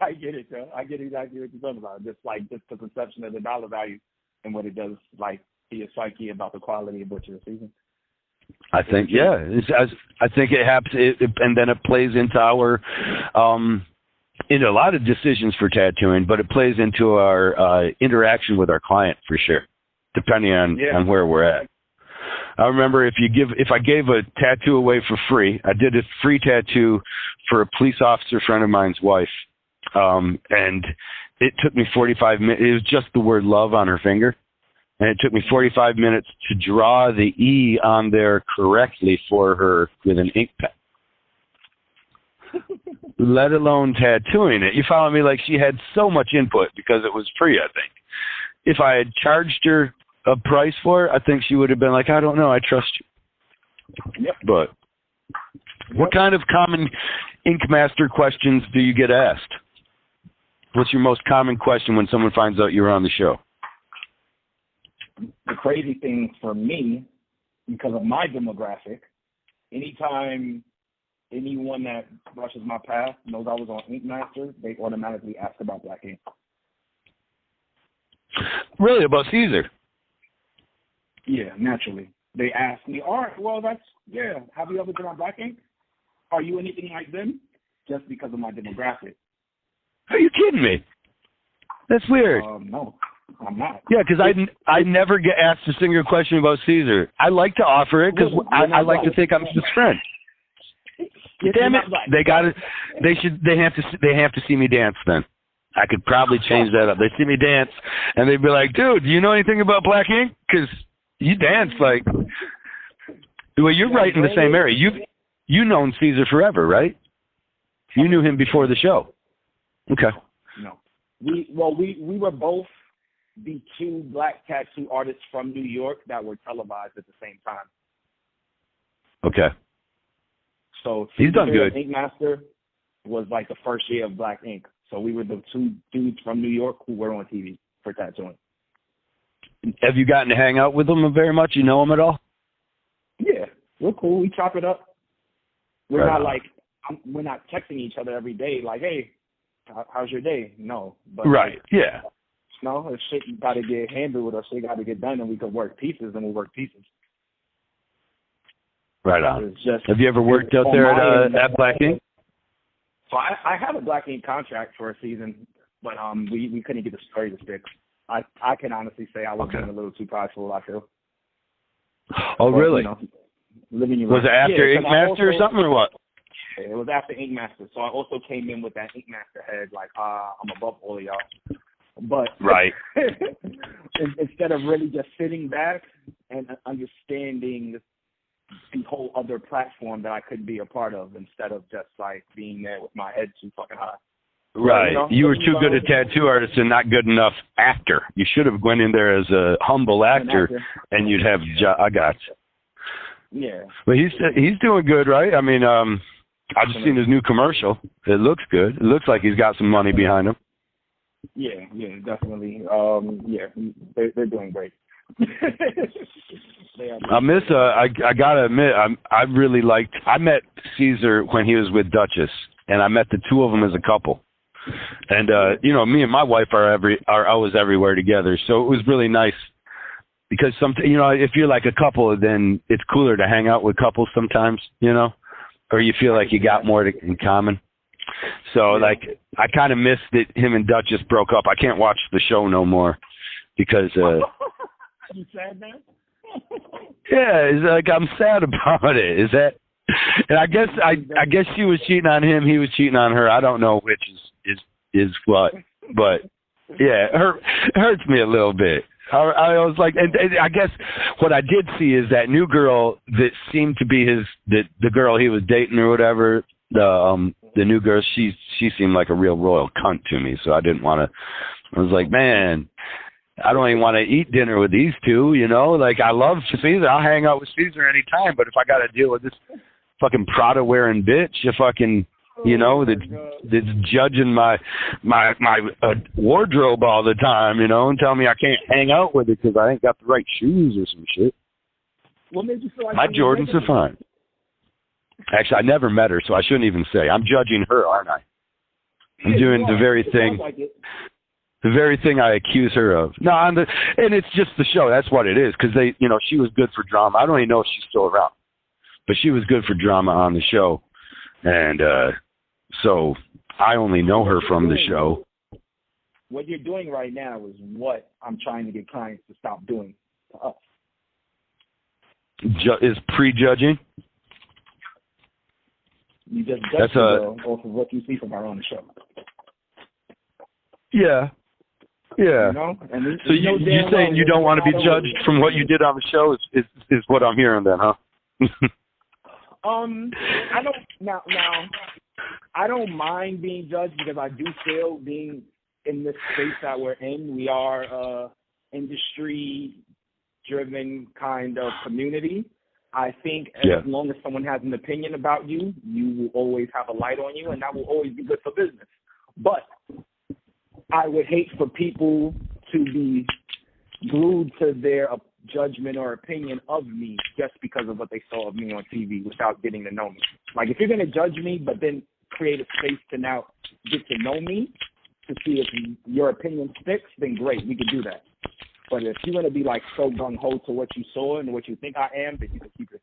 I get it, though. I get exactly what you're talking about. Just the perception of the dollar value and what it does, like, to your psyche about the quality of what you're receiving. I think, yeah. I think it happens, and then it plays into our, into a lot of decisions for tattooing, but it plays into our interaction with our client for sure, depending on where we're at. I remember if I gave a tattoo away for free, I did a free tattoo for a police officer friend of mine's wife, and it took me 45 minutes. It was just the word love on her finger, and it took me 45 minutes to draw the E on there correctly for her with an ink pen. Let alone tattooing it. You follow me? Like, she had so much input because it was free, I think. If I had charged her a price for it, I think she would have been like, I don't know, I trust you. Yep. But What kind of common Ink Master questions do you get asked? What's your most common question when someone finds out you're on the show? The crazy thing for me, because of my demographic, anytime anyone that brushes my path knows I was on Ink Master, they automatically ask about Black Ink. Really, about Caesar? Yeah, naturally. They ask me, all right, well, have you ever been on Black Ink? Are you anything like them? Just because of my demographic. Are you kidding me? That's weird. No, I'm not. Yeah, because I never get asked a single question about Caesar. I like to offer it because I like to think I'm his friend. Damn it! They have to see me dance then. I could probably change that up. They see me dance and they'd be like, "Dude, do you know anything about Black Ink? Because you dance like." Well, you're right in the same area. You've known Caesar forever, right? You knew him before the show. Okay. No. We were both the two black tattoo artists from New York that were televised at the same time. Okay. So he's done good. Ink Master was like the first year of Black Ink. So we were the two dudes from New York who were on TV for tattooing. Have you gotten to hang out with them very much? You know them at all? Yeah, we're cool. We chop it up. We're right not on. We're not texting each other every day like, hey, how's your day? No. But right. Yeah. No, if shit got to get handled or shit got to get done and we could work pieces, then we'll work pieces. Right on. Have you ever worked out there at Black Ink? So I have a Black Ink contract for a season, but we couldn't get the story to stick. I can honestly say I was being a little too prideful, I feel. Oh, but, really? Was it after Ink Master or something or what? It was after Ink Master. So I also came in with that Ink Master head, like, I'm above all of y'all. But right. instead of really just sitting back and understanding the whole other platform that I could be a part of, instead of just like being there with my head too fucking high. Right. You were too good a tattoo artist and not good enough actor. You should have went in there as a humble actor and you'd have I got you. Yeah. But he's doing good, right? I mean, I've just seen his new commercial. It looks good. It looks like he's got some money behind him. Yeah, definitely. They're doing great. I gotta admit, I met Caesar when he was with Duchess, and I met the two of them as a couple. And me and my wife are always everywhere together, so it was really nice because if you're like a couple, then it's cooler to hang out with couples sometimes, or you feel like you got more in common. So I kind of missed that him and Duchess broke up. I can't watch the show no more because. You sad now? Yeah, it's like I'm sad about it. Is that? And I guess she was cheating on him. He was cheating on her. I don't know which is what, but yeah, it hurts me a little bit. I was like, and I guess what I did see is that new girl that seemed to be the girl he was dating or whatever. The new girl, she seemed like a real royal cunt to me. So I didn't want to. I was like, man, I don't even want to eat dinner with these two. Like I love Caesar. I'll hang out with Caesar anytime. But if I got to deal with this fucking Prada wearing bitch, that's judging my wardrobe all the time, and tell me I can't hang out with it because I ain't got the right shoes or some shit. What made you feel like my Jordans are fine. Actually, I never met her, so I shouldn't even say. I'm judging her, aren't I? I'm doing the very thing. The very thing I accuse her of. No, and it's just the show. That's what it is. Because she was good for drama. I don't even know if she's still around, but she was good for drama on the show, and so I only know her from the show. What you're doing right now is what I'm trying to get clients to stop doing to us. Is prejudging. You just judge off of what you see from her on the show. Yeah. Yeah. So you're saying you don't want to be judged from what you did on the show is what I'm hearing then, huh? I don't now I don't mind being judged because I do feel being in this space that we're in, we are industry driven kind of community. I think as long as someone has an opinion about you, you will always have a light on you, and that will always be good for business. But I would hate for people to be glued to their judgment or opinion of me just because of what they saw of me on TV without getting to know me. Like, if you're going to judge me but then create a space to now get to know me to see if your opinion sticks, then great, we can do that. But if you're going to be, like, so gung-ho to what you saw and what you think I am, then you can keep it.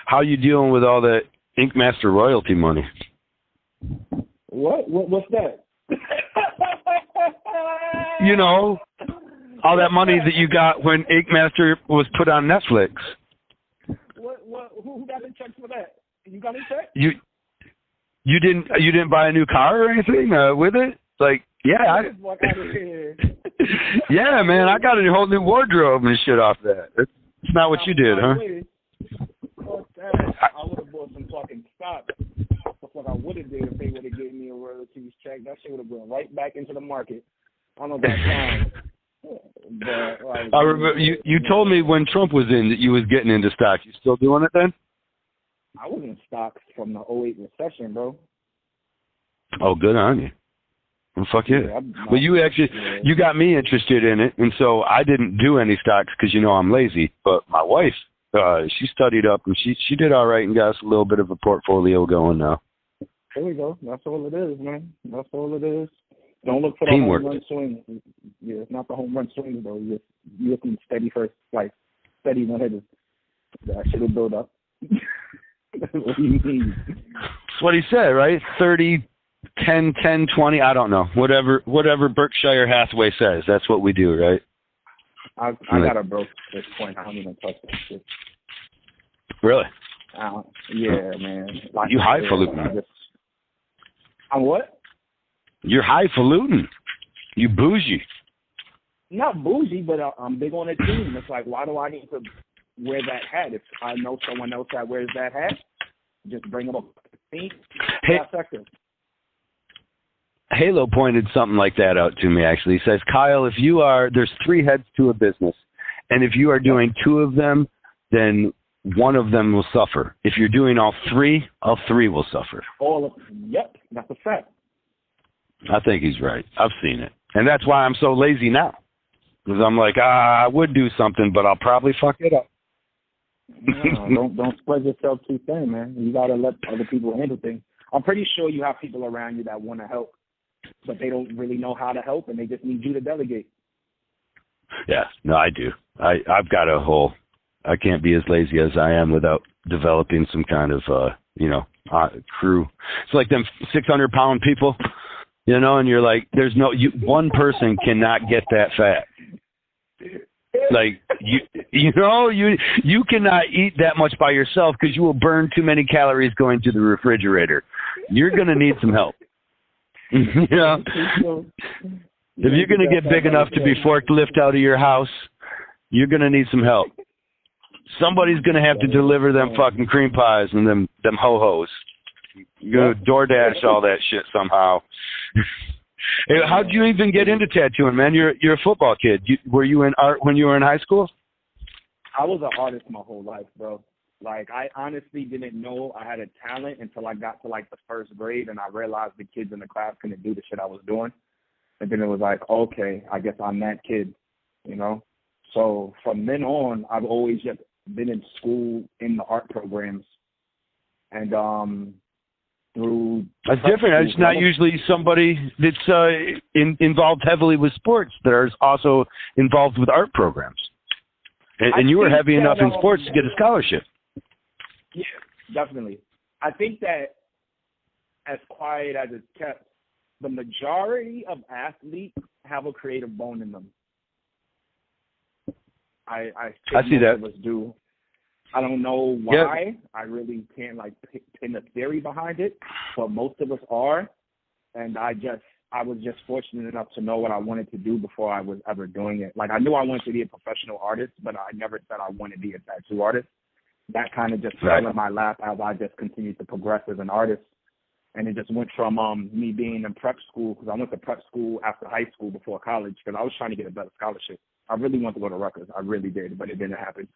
How you dealing with all that Ink Master royalty money? What's that? You know, all that money that you got when Ink Master was put on Netflix. Who got in check for that? You got in check? You didn't buy a new car or anything with it? Like, yeah, yeah, man, I got a whole new wardrobe and shit off that. It's not what you did, huh? I would have bought some fucking stock. That's what I would have did if they would have given me a royalties check. That shit would have gone right back into the market. I don't know about time. But, like, I remember you told me when Trump was in that you was getting into stocks. You still doing it then? I was in stocks from the '08 recession, bro. Oh, good on you. Well, fuck yeah. Well, you got me interested in it, and so I didn't do any stocks because, you know, I'm lazy. But my wife, she studied up, and she did all right and got us a little bit of a portfolio going now. There we go. That's all it is, man. That's all it is. Don't look for the Teamwork. home run swing. Yeah, it's not the home run swing, though. You're looking steady first, like steady one-hitters. That shit will build up. What do you mean? That's what he said, right? 30, 10, 10, 20, I don't know. Whatever Berkshire Hathaway says, that's what we do, right? I got a broke at this point. I don't even touch that shit. Really? Yeah, man. Like, you highfalutin. I'm what? You're highfalutin. You bougie. Not bougie, but I'm big on a team. It's like, why do I need to wear that hat? If I know someone else that wears that hat, just bring them up. See? Hey, Halo pointed something like that out to me, actually. He says, Kyle, there's 3 heads to a business, and if you are doing 2 of them, then one of them will suffer. If you're doing all 3 will suffer. Yep, that's a fact. I think he's right. I've seen it. And that's why I'm so lazy now. Because I'm like, I would do something, but I'll probably fuck it up. No, don't spread yourself too thin, man. You got to let other people handle things. I'm pretty sure you have people around you that want to help, but they don't really know how to help, and they just need you to delegate. Yeah, no, I do. I've got I can't be as lazy as I am without developing some kind of, crew. It's like them 600-pound people, you know, and you're like, one person cannot get that fat. Like, you cannot eat that much by yourself because you will burn too many calories going to the refrigerator. You're going to need some help. You know? If you're going to get big enough to be forklift out of your house, you're going to need some help. Somebody's going to have to deliver them fucking cream pies and them ho-hos. You're going to DoorDash all that shit somehow. Hey, how'd you even get into tattooing, man? You're a football kid. Were you in art when you were in high school? I was an artist my whole life, bro. Like, I honestly didn't know I had a talent until I got to, like, the 1st grade, and I realized the kids in the class couldn't do the shit I was doing. And then it was like, okay, I guess I'm that kid, you know? So from then on, I've always just been in school in the art programs. And through... That's different. It's not usually somebody that's involved heavily with sports that is also involved with art programs. And you were heavy enough in sports to get a scholarship. Yeah, definitely. I think that as quiet as it's kept, the majority of athletes have a creative bone in them. I see that. Most of us do. I don't know why. Yeah. I really can't pin a theory behind it, but most of us are. And I was just fortunate enough to know what I wanted to do before I was ever doing it. Like, I knew I wanted to be a professional artist, but I never said I wanted to be a tattoo artist. That kind of just fell in my lap as I just continued to progress as an artist. And it just went from me being in prep school, because I went to prep school after high school before college, because I was trying to get a better scholarship. I really wanted to go to Rutgers. I really did, but it didn't happen.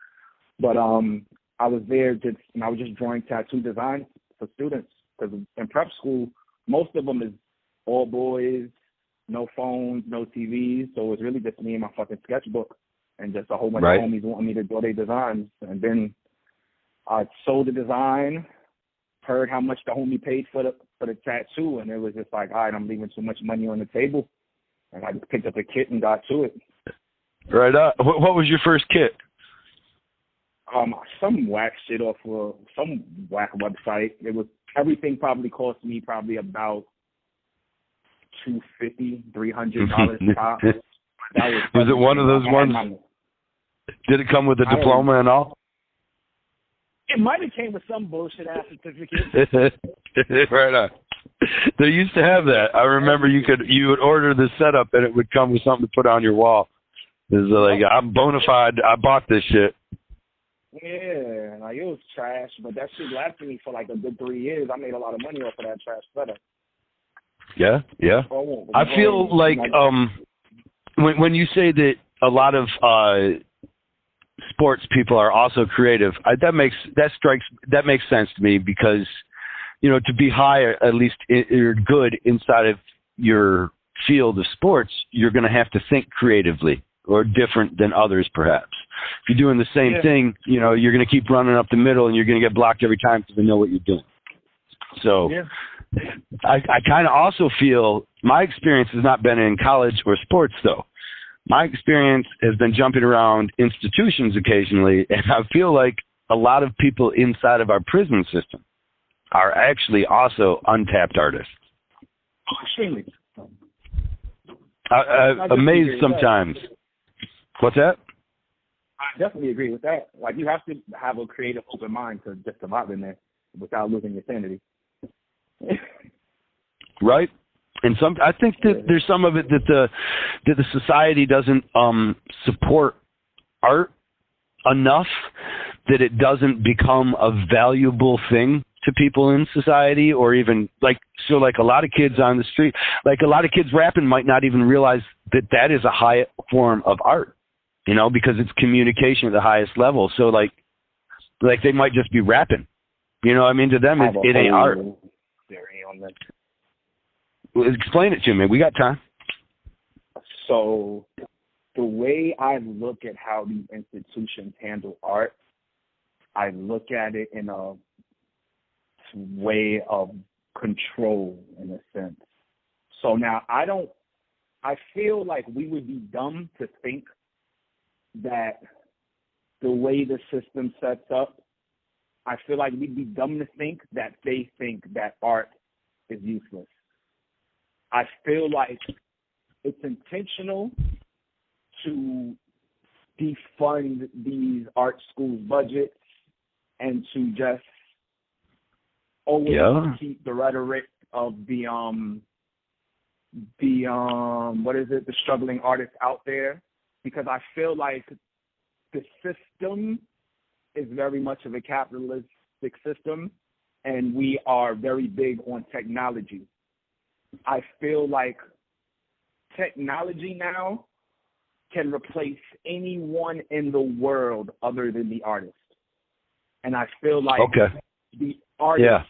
But I was there and I was just drawing tattoo designs for students, because in prep school, most of them is all boys, no phones, no TVs. So it's really just me and my fucking sketchbook and just a whole bunch of homies wanting me to draw their designs. And then I sold the design, heard how much the homie paid for the tattoo, and it was just like, all right, I'm leaving too much money on the table. And I just picked up a kit and got to it. Right up. What was your first kit? Some whack shit off of some whack website. It was, everything probably cost me about $250, $300 top. Was it one of those ones? Did it come with a diploma and all? It might have came with some bullshit ass certificate. Right on. They used to have that. I remember you would order the setup and it would come with something to put on your wall. It was like, I'm bona fide. I bought this shit. Yeah, like it was trash, but that shit lasted me for like a good 3 years. I made a lot of money off of that trash setup. Yeah. I feel like when you say that a lot of sports people are also creative, that makes sense to me, because to be high, at least you're good inside of your field of sports, you're going to have to think creatively or different than others, perhaps. If you're doing the same thing, you're going to keep running up the middle and you're going to get blocked every time because they know what you're doing. So I kind of also feel my experience has not been in college or sports, though. My experience has been jumping around institutions occasionally, and I feel like a lot of people inside of our prison system are actually also untapped artists. Extremely. I'm amazed sometimes. What's that? I definitely agree with that. Like, you have to have a creative, open mind to just survive in there without losing your sanity. Right. And I think that there's some of it that the society doesn't support art enough, that it doesn't become a valuable thing to people in society, or even like a lot of kids on the street, like a lot of kids rapping might not even realize that is a high form of art, because it's communication at the highest level. So like they might just be rapping, to them it ain't art. Explain it to me. We got time. So the way I look at how these institutions handle art, I look at it in a way of control, in a sense. So now I feel like we would be dumb to think that the way the system sets up, I feel like we'd be dumb to think that they think that art is useless. I feel like it's intentional to defund these art schools' budgets and to just always keep the rhetoric of the struggling artists out there, because I feel like the system is very much of a capitalistic system, and we are very big on technology. I feel like technology now can replace anyone in the world other than the artist. And I feel like the artist,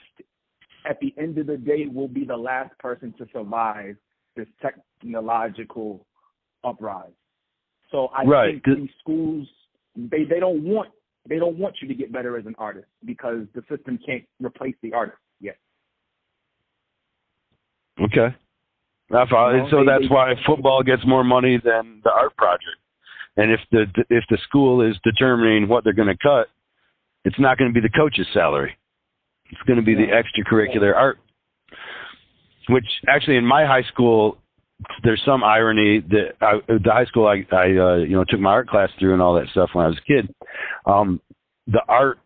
at the end of the day, will be the last person to survive this technological uprise. So I think these schools, they don't want you to get better as an artist, because the system can't replace the artist yet. Okay. So that's why football gets more money than the art project. And if the school is determining what they're going to cut, it's not going to be the coach's salary. It's going to be the extracurricular art. Which actually, in my high school, there's some irony that the high school I took my art class through and all that stuff when I was a kid. The art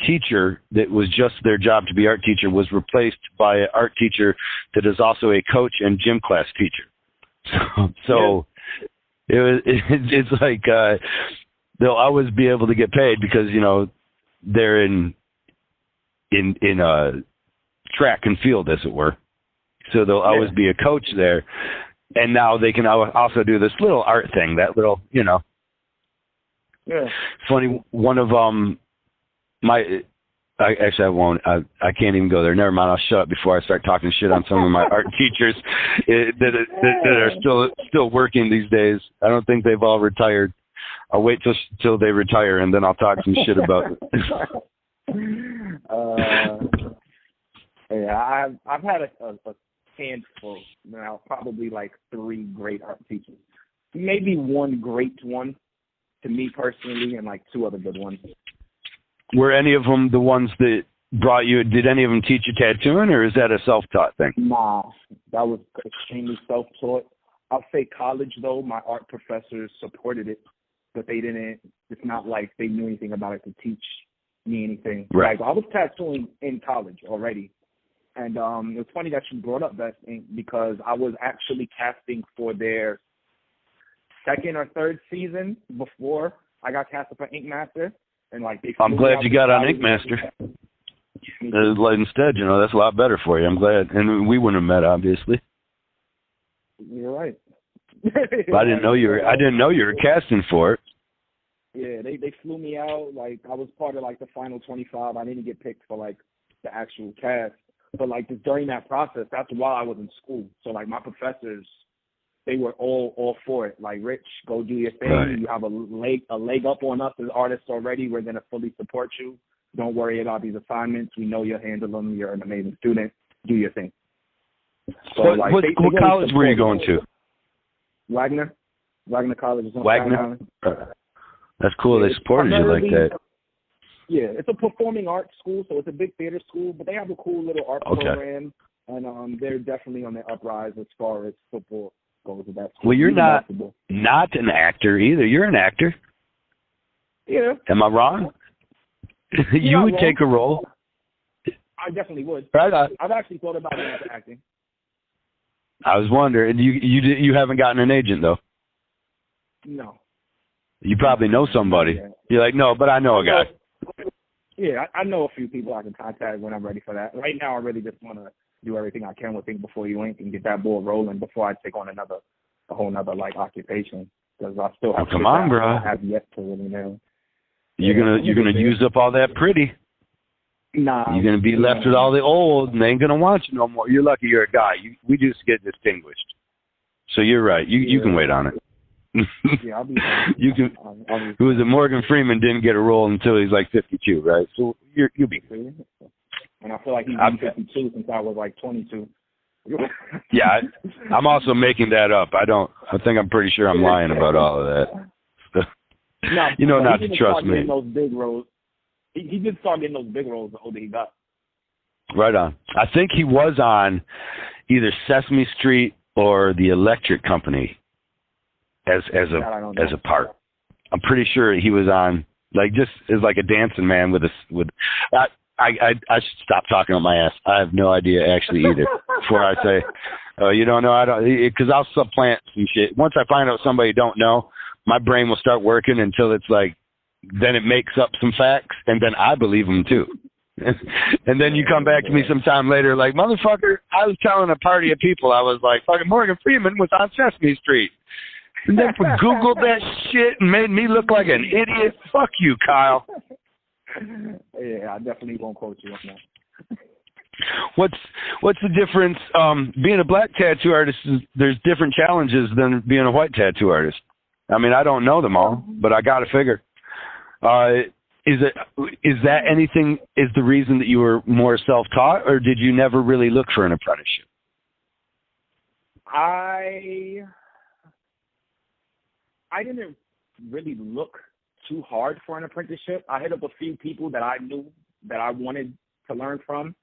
teacher that was just their job to be art teacher was replaced by an art teacher that is also a coach and gym class teacher. So it's like they'll always be able to get paid because they're in track and field, as it were. So there'll always be a coach there. And now they can also do this little art thing, that little, you know. Yeah. Funny, one of I won't. I can't even go there. Never mind. I'll shut up before I start talking shit on some of my art teachers that are still working these days. I don't think they've all retired. I'll wait till they retire, and then I'll talk some shit about it. Yeah, I've had a handful now, probably like 3 great art teachers. Maybe one great one to me personally, and like 2 other good ones. Were any of them the ones that brought you? Did any of them teach you tattooing, or is that a self-taught thing? Nah, that was extremely self-taught. I'll say college though, my art professors supported it, but they didn't. It's not like they knew anything about it to teach me anything. Right. Like I was tattooing in college already. And it's funny that you brought up that thing because I was actually casting for their 2nd or 3rd season before I got casted for Ink Master. And like I'm glad you got on Ink Master. Instead, you know, that's a lot better for you. I'm glad. And we wouldn't have met, obviously. You're right. I didn't know you were casting for it. Yeah, they flew me out. Like I was part of like the final 25. I didn't get picked for like the actual cast. But, like, during that process, that's while I was in school. So, like, my professors, they were all for it. Like, Rich, go do your thing. Right. You have a leg up on us as artists already. We're going to fully support you. Don't worry about these assignments. We know you'll handle them. You're an amazing student. Do your thing. So, what college were you going to? Wagner College. Wagner? That's cool. Yeah, they supported you like that. Yeah, it's a performing arts school, so it's a big theater school, but they have a cool little art program, and they're definitely on the uprise as far as football goes with that school. Well, you're not an actor either. You're an actor. Yeah. Am I wrong? You would take a role. I definitely would. Right. I've actually thought about going into acting. I was wondering. You haven't gotten an agent, though? No. You probably know somebody. Yeah. You're like, no, but I know a guy. Yeah, I know a few people I can contact when I'm ready for that. Right now, I really just want to do everything I can with Think Before You Ink and get that ball rolling before I take on a whole nother like occupation, because I still have. Come on, bro. I have yet to really know. You're gonna use up all that pretty. Nah. You're gonna be left with all the old, and they ain't gonna want you no more. You're lucky you're a guy. We just get distinguished. So you're right. You can wait on it. Yeah, I'll be. You can. Who was it? Morgan Freeman didn't get a role until he's like 52, right? So you'll be. And I feel like he's been 52 since I was like 22. Yeah, I'm also making that up. I think I'm pretty sure I'm lying about all of that. No, you know not to trust me. Those big roles. He did start getting those big roles the older he got. Right on. I think he was on either Sesame Street or The Electric Company. As a part, I'm pretty sure he was on like just as like a dancing man with. I should stop talking on my ass. I have no idea actually either. Before I say, you don't know, I don't, because I'll supplant some shit. Once I find out somebody don't know, my brain will start working until it's like, then it makes up some facts, and then I believe them too. And then you come back to me sometime later like, motherfucker, I was telling a party of people, I was like, fucking Morgan Freeman was on Sesame Street. And then Googled that shit and made me look like an idiot. Fuck you, Kyle. Yeah, I definitely won't quote you on that. What's the difference? Being a black tattoo artist, there's different challenges than being a white tattoo artist. I mean, I don't know them all, but I got to figure. Is that anything? Is the reason that you were more self-taught, or did you never really look for an apprenticeship? I didn't really look too hard for an apprenticeship. I hit up a few people that I knew that I wanted to learn from,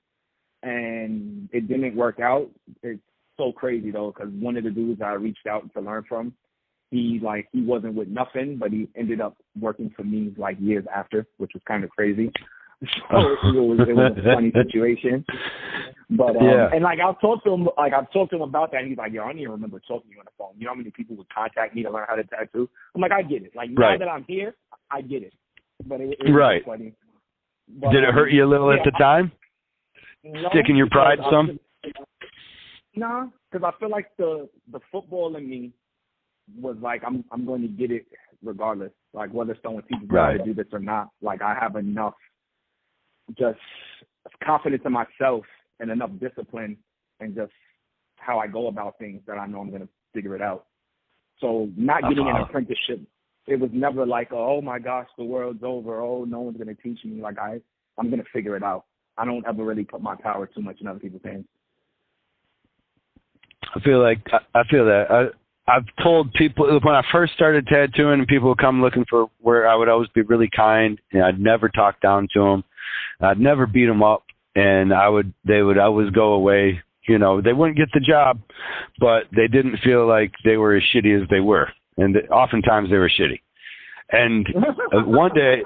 and it didn't work out. It's so crazy though, because one of the dudes I reached out to learn from, he wasn't with nothing, but he ended up working for me like years after, which was kind of crazy. So it was a funny situation. But and like I've talked to him about that, and he's like, yo, I don't even remember talking to you on the phone. You know how many people would contact me to learn how to tattoo? I'm like, I get it. Like now that I'm here, I get it. But it was funny. But, did it hurt you a little at the time? No, Sticking your pride some? No, because I feel like the football in me was like I'm going to get it regardless, like whether someone teaches me how to do this or not. Like I have enough just confidence in myself and enough discipline and just how I go about things that I know I'm going to figure it out. So not getting an apprenticeship, it was never like, oh my gosh, the world's over. Oh, no one's going to teach me. Like I'm going to figure it out. I don't ever really put my power too much in other people's hands. I feel that. I've told people when I first started tattooing and people would come looking for where I would always be really kind and I'd never talk down to them. I'd never beat them up and they would always go away. You know, they wouldn't get the job, but they didn't feel like they were as shitty as they were. And oftentimes they were shitty. And one day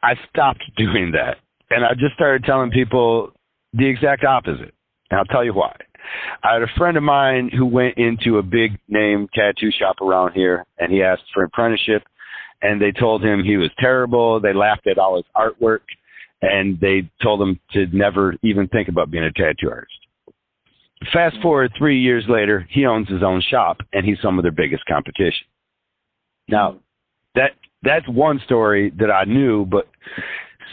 I stopped doing that and I just started telling people the exact opposite. And I'll tell you why. I had a friend of mine who went into a big name tattoo shop around here and he asked for an apprenticeship and they told him he was terrible. They laughed at all his artwork and they told him to never even think about being a tattoo artist. Fast forward 3 years later, he owns his own shop and he's some of their biggest competition. Now, that's one story that I knew, but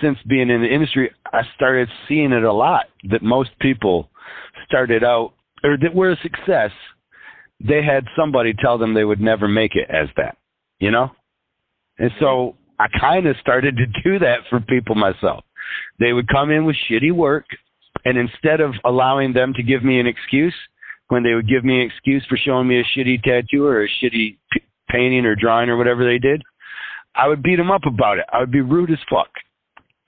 since being in the industry, I started seeing it a lot that most people started out, or that were a success, they had somebody tell them they would never make it as that, you know? And so I kind of started to do that for people myself. They would come in with shitty work, and instead of allowing them to give me an excuse, when they would give me an excuse for showing me a shitty tattoo or a shitty painting or drawing or whatever they did, I would beat them up about it. I would be rude as fuck.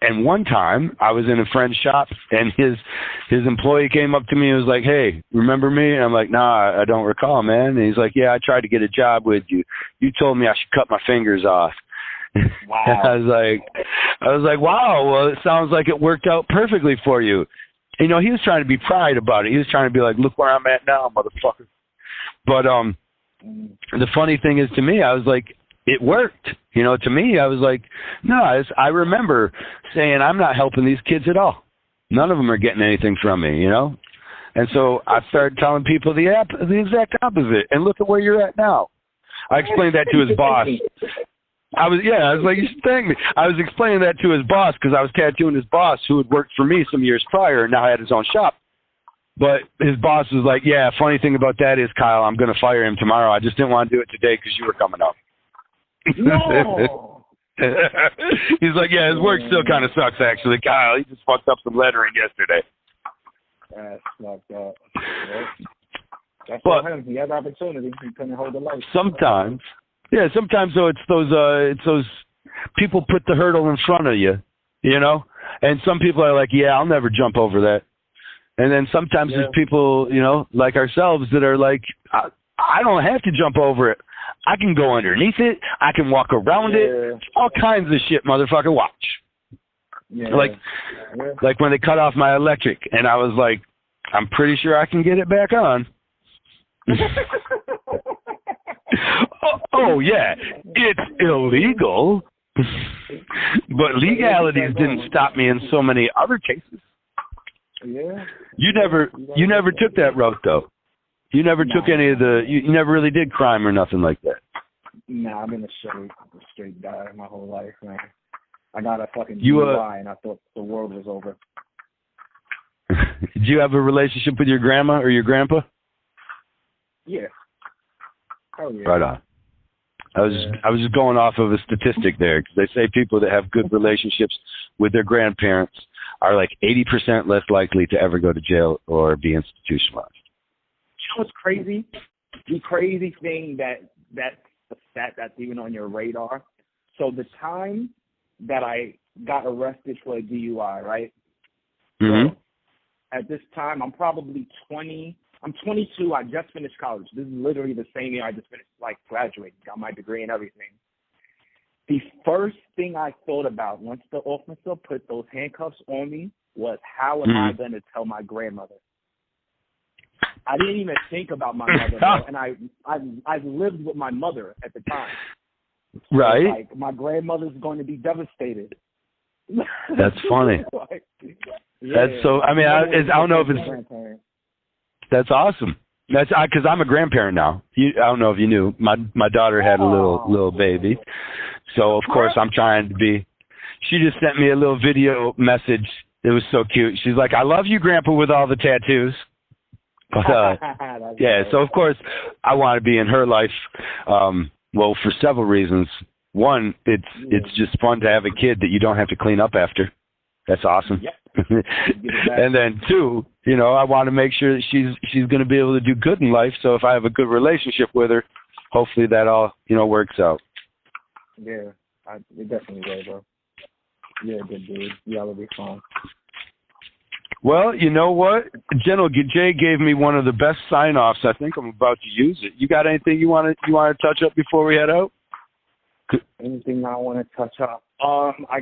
And one time I was in a friend's shop and his employee came up to me and was like, "Hey, remember me?" And I'm like, "Nah, I don't recall, man." And he's like, "Yeah, I tried to get a job with you. You told me I should cut my fingers off." Wow. And I was like, "Wow, well, it sounds like it worked out perfectly for you." You know, he was trying to be pride about it. He was trying to be like, "Look where I'm at now, motherfucker." But the funny thing is, to me, I was like, it worked. You know, to me, I was like, no, I remember saying, I'm not helping these kids at all. None of them are getting anything from me, you know? And so I started telling people the exact opposite. And look at where you're at now. I explained that to his boss. I was like, you should thank me. I was explaining that to his boss because I was tattooing his boss who had worked for me some years prior and now had his own shop. But his boss was like, yeah, funny thing about that is, Kyle, I'm going to fire him tomorrow. I just didn't want to do it today because you were coming up. No. He's like, yeah, his work still kind of sucks, actually, Kyle. He just fucked up some lettering yesterday. That's fucked up. That's what happened. He had the opportunity. He couldn't hold the light. Sometimes though, it's those people put the hurdle in front of you, you know. And some people are like, yeah, I'll never jump over that. And then sometimes there's people, you know, like ourselves that are like, I don't have to jump over it. I can go underneath it. I can walk around it. All kinds of shit, motherfucker. Watch. Yeah. Like when they cut off my electric, and I was like, I'm pretty sure I can get it back on. oh yeah, it's illegal, but legalities didn't stop me in so many other cases. Yeah. You never took that route though. You never took any of the. You never really did crime or nothing like that. Nah, I've been a straight guy my whole life, man. I got a fucking DUI and I thought the world was over. Did you have a relationship with your grandma or your grandpa? Yeah. Oh yeah. Right on. I was just going off of a statistic there because they say people that have good relationships with their grandparents are like 80% less likely to ever go to jail or be institutionalized. You know what's crazy? The crazy thing that's even on your radar. So the time that I got arrested for a DUI, right? Mm-hmm. So at this time, I'm probably 20. I'm 22. I just finished college. This is literally the same year I just finished, like, graduating, got my degree and everything. The first thing I thought about once the officer put those handcuffs on me was, how am I going to tell my grandmother? I didn't even think about my mother, bro, and I lived with my mother at the time. Right. Like, my grandmother's going to be devastated. That's funny. That's Yeah, so. I mean, I don't know if it's. grandparent. That's awesome. That's because I'm a grandparent now. I don't know if you knew. My daughter had a little baby, so of course I'm trying to be. She just sent me a little video message. It was so cute. She's like, "I love you, Grandpa, with all the tattoos." But yeah, so of course I want to be in her life. Well, for several reasons. One, it's just fun to have a kid that you don't have to clean up after. That's awesome. Yep. And then two, I want to make sure that she's going to be able to do good in life. So if I have a good relationship with her, hopefully that all works out. Yeah, it definitely will, bro. You're a good dude. Y'all will be fine. Well, you know what? General Jay gave me one of the best sign-offs. I think I'm about to use it. You got anything you want to touch up before we head out? Anything I want to touch up? I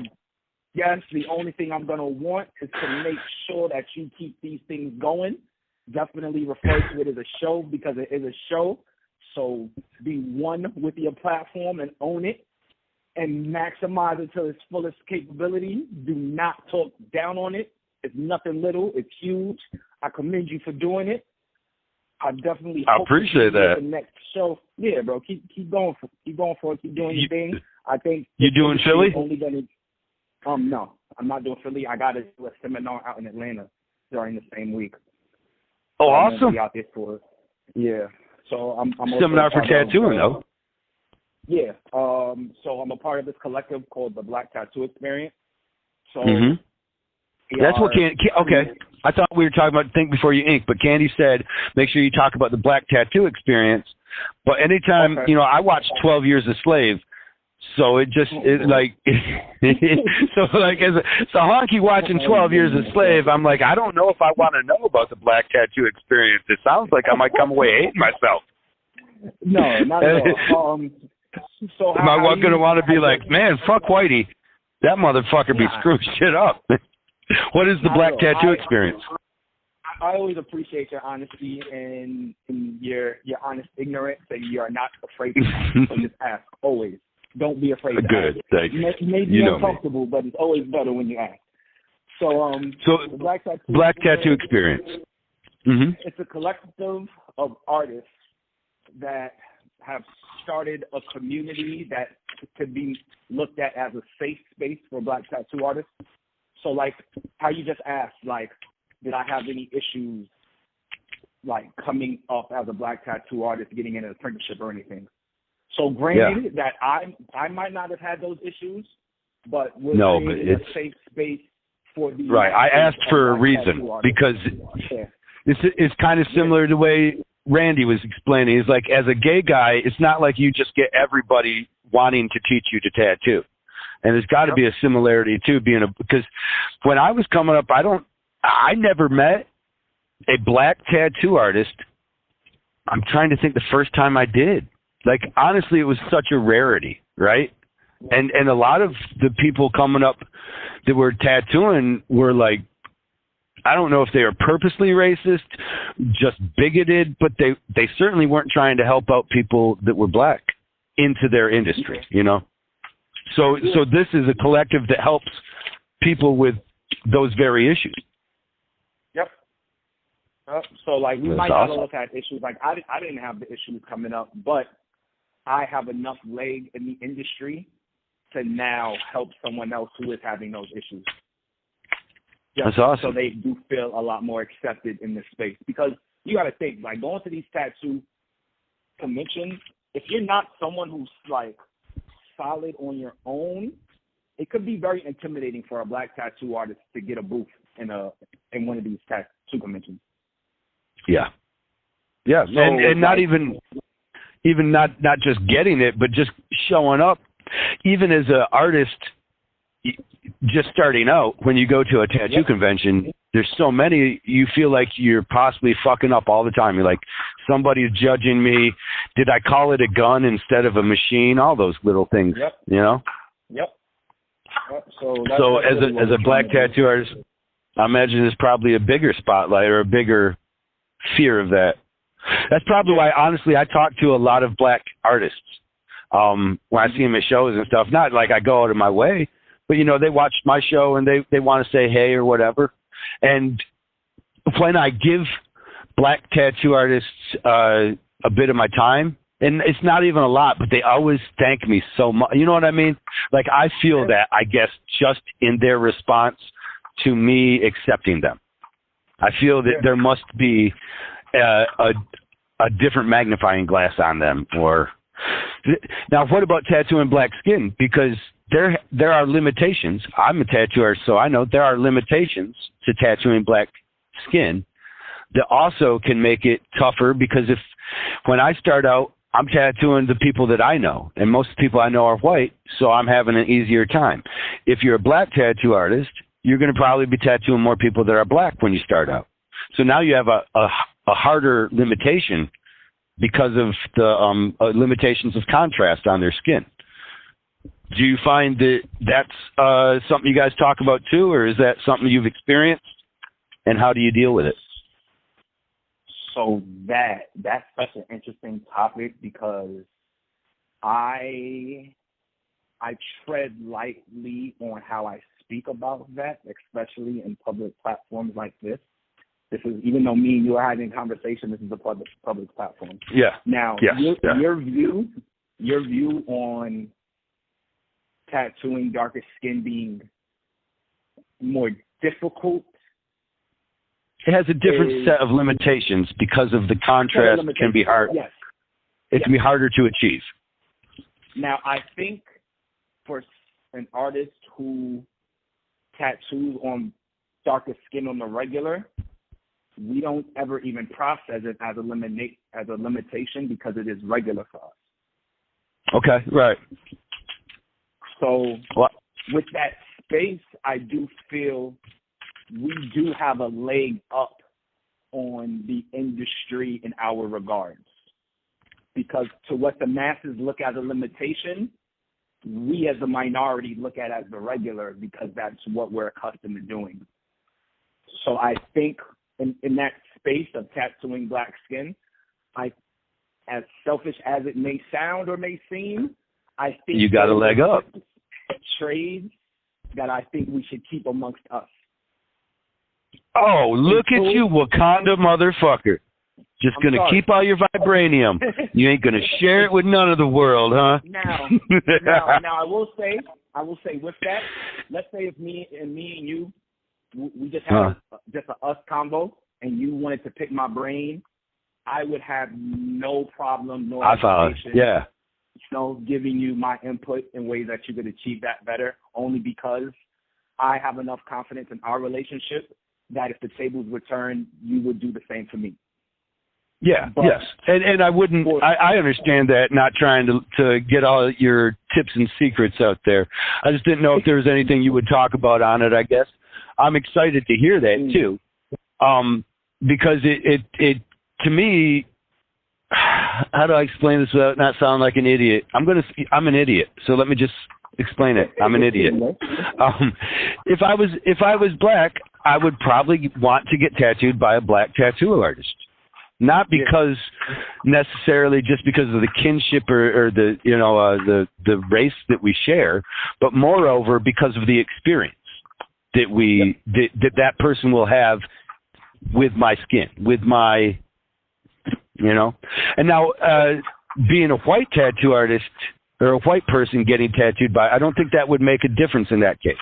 guess the only thing I'm going to want is to make sure that you keep these things going. Definitely refer to it as a show because it is a show. So be one with your platform and own it and maximize it to its fullest capability. Do not talk down on it. It's nothing little. It's huge. I commend you for doing it. I definitely hope appreciate that. The next show. Yeah, bro. Keep going for it. Keep doing your thing. I think you doing Philly? Only gonna no, I'm not doing Philly. I got to do a seminar out in Atlanta during the same week. Oh, awesome! Be out there for it. Yeah. So I'm seminar for tattooing though. Yeah. So I'm a part of this collective called the Black Tattoo Experience. So that's what okay. I thought we were talking about Think Before You Ink, but Candy said make sure you talk about the Black Tattoo Experience. But anytime, I watched 12 Years a Slave, so it just like so like as a honky watching 12 Years a Slave, I'm like, I don't know if I want to know about the Black Tattoo Experience. It sounds like I might come away hating myself. No, not at all. So am I going to want to be like, man, fuck Whitey, that motherfucker be screwing shit up? What is the Black Tattoo Experience? I always appreciate your honesty and your honest ignorance, and you are not afraid to ask. So just ask, always. Don't be afraid to ask. Good, thank you. It may be uncomfortable, but it's always better when you ask. So the Black Tattoo Experience. It's a collective of artists that have started a community that could be looked at as a safe space for Black tattoo artists. So, like, how you just asked, like, did I have any issues, like, coming up as a Black tattoo artist, getting in an apprenticeship or anything? So, granted that I might not have had those issues, but it's a safe space for the... Right, I asked for a reason, because it's kind of similar to the way Randy was explaining. He's like, as a gay guy, it's not like you just get everybody wanting to teach you to tattoo. And there's got to be a similarity too, because when I was coming up, I never met a Black tattoo artist. I'm trying to think the first time I did. Like, honestly, it was such a rarity, right? And a lot of the people coming up that were tattooing were like, I don't know if they were purposely racist, just bigoted, but they certainly weren't trying to help out people that were Black into their industry, So this is a collective that helps people with those very issues. Yep. So, like, we might not look at issues. Like, I didn't have the issues coming up, but I have enough leg in the industry to now help someone else who is having those issues. That's awesome. So they do feel a lot more accepted in this space. Because you got to think, like, going to these tattoo conventions, if you're not someone who's, like, solid on your own, it could be very intimidating for a Black tattoo artist to get a booth in one of these tattoo conventions. Yeah. So, and not even not just getting it, but just showing up. Even as an artist, just starting out, when you go to a tattoo convention, there's so many, you feel like you're possibly fucking up all the time. You're like, somebody's judging me. Did I call it a gun instead of a machine? All those little things, Yep. So as a Black tattoo artist, I imagine there's probably a bigger spotlight or a bigger fear of that. That's probably why, honestly, I talk to a lot of Black artists when I see them at shows and stuff. Not like I go out of my way, but, they watch my show and they want to say hey or whatever. And when I give black tattoo artists a bit of my time, and it's not even a lot, but they always thank me so much. You know what I mean? Like, I feel that, I guess, just in their response to me accepting them. I feel that there must be a different magnifying glass on them. Or now, what about tattooing black skin? Because there are limitations. I'm a tattoo artist, so I know there are limitations to tattooing black skin that also can make it tougher, because when I start out, I'm tattooing the people that I know, and most people I know are white, so I'm having an easier time. If you're a black tattoo artist, you're going to probably be tattooing more people that are black when you start out. So now you have a harder limitation because of the limitations of contrast on their skin. Do you find that that's something you guys talk about too, or is that something you've experienced, and how do you deal with it? So that's such an interesting topic, because I tread lightly on how I speak about that, especially in public platforms like this. This is, even though me and you are having a conversation, this is a public platform. Yeah. Now, your view on tattooing darker skin being more difficult. It has a different set of limitations because of the contrast can be hard. Yes. It can be harder to achieve. Now, I think for an artist who tattoos on darker skin on the regular, we don't ever even process it as a limitation, because it is regular for us. Okay, right. So with that space, I do feel we do have a leg up on the industry in our regards, because to what the masses look at as a limitation, we as a minority look at as the regular, because that's what we're accustomed to doing. So I think in that space of tattooing black skin, as selfish as it may sound or may seem, I think you got a leg up. Trades that I think we should keep amongst us. Oh, look at you, Wakanda motherfucker. Just going to keep all your vibranium. You ain't going to share it with none of the world, huh? Now, I will say with that, let's say if me and you, we just had just a us combo, and you wanted to pick my brain, I would have no problem, no hesitation. Yeah. Giving you my input in ways that you could achieve that better, only because I have enough confidence in our relationship that if the tables were turned, you would do the same for me. Yeah, but, yes. And I wouldn't, I understand that, not trying to get all your tips and secrets out there. I just didn't know if there was anything you would talk about on it, I guess. I'm excited to hear that too. Because it to me, how do I explain this without not sounding like an idiot? I'm an idiot. So let me just explain it. I'm an idiot. If I was black, I would probably want to get tattooed by a black tattoo artist. Not because necessarily just because of the kinship or the the race that we share, but moreover because of the experience that that person will have with my skin, with my, And now, being a white tattoo artist or a white person getting tattooed by, I don't think that would make a difference in that case.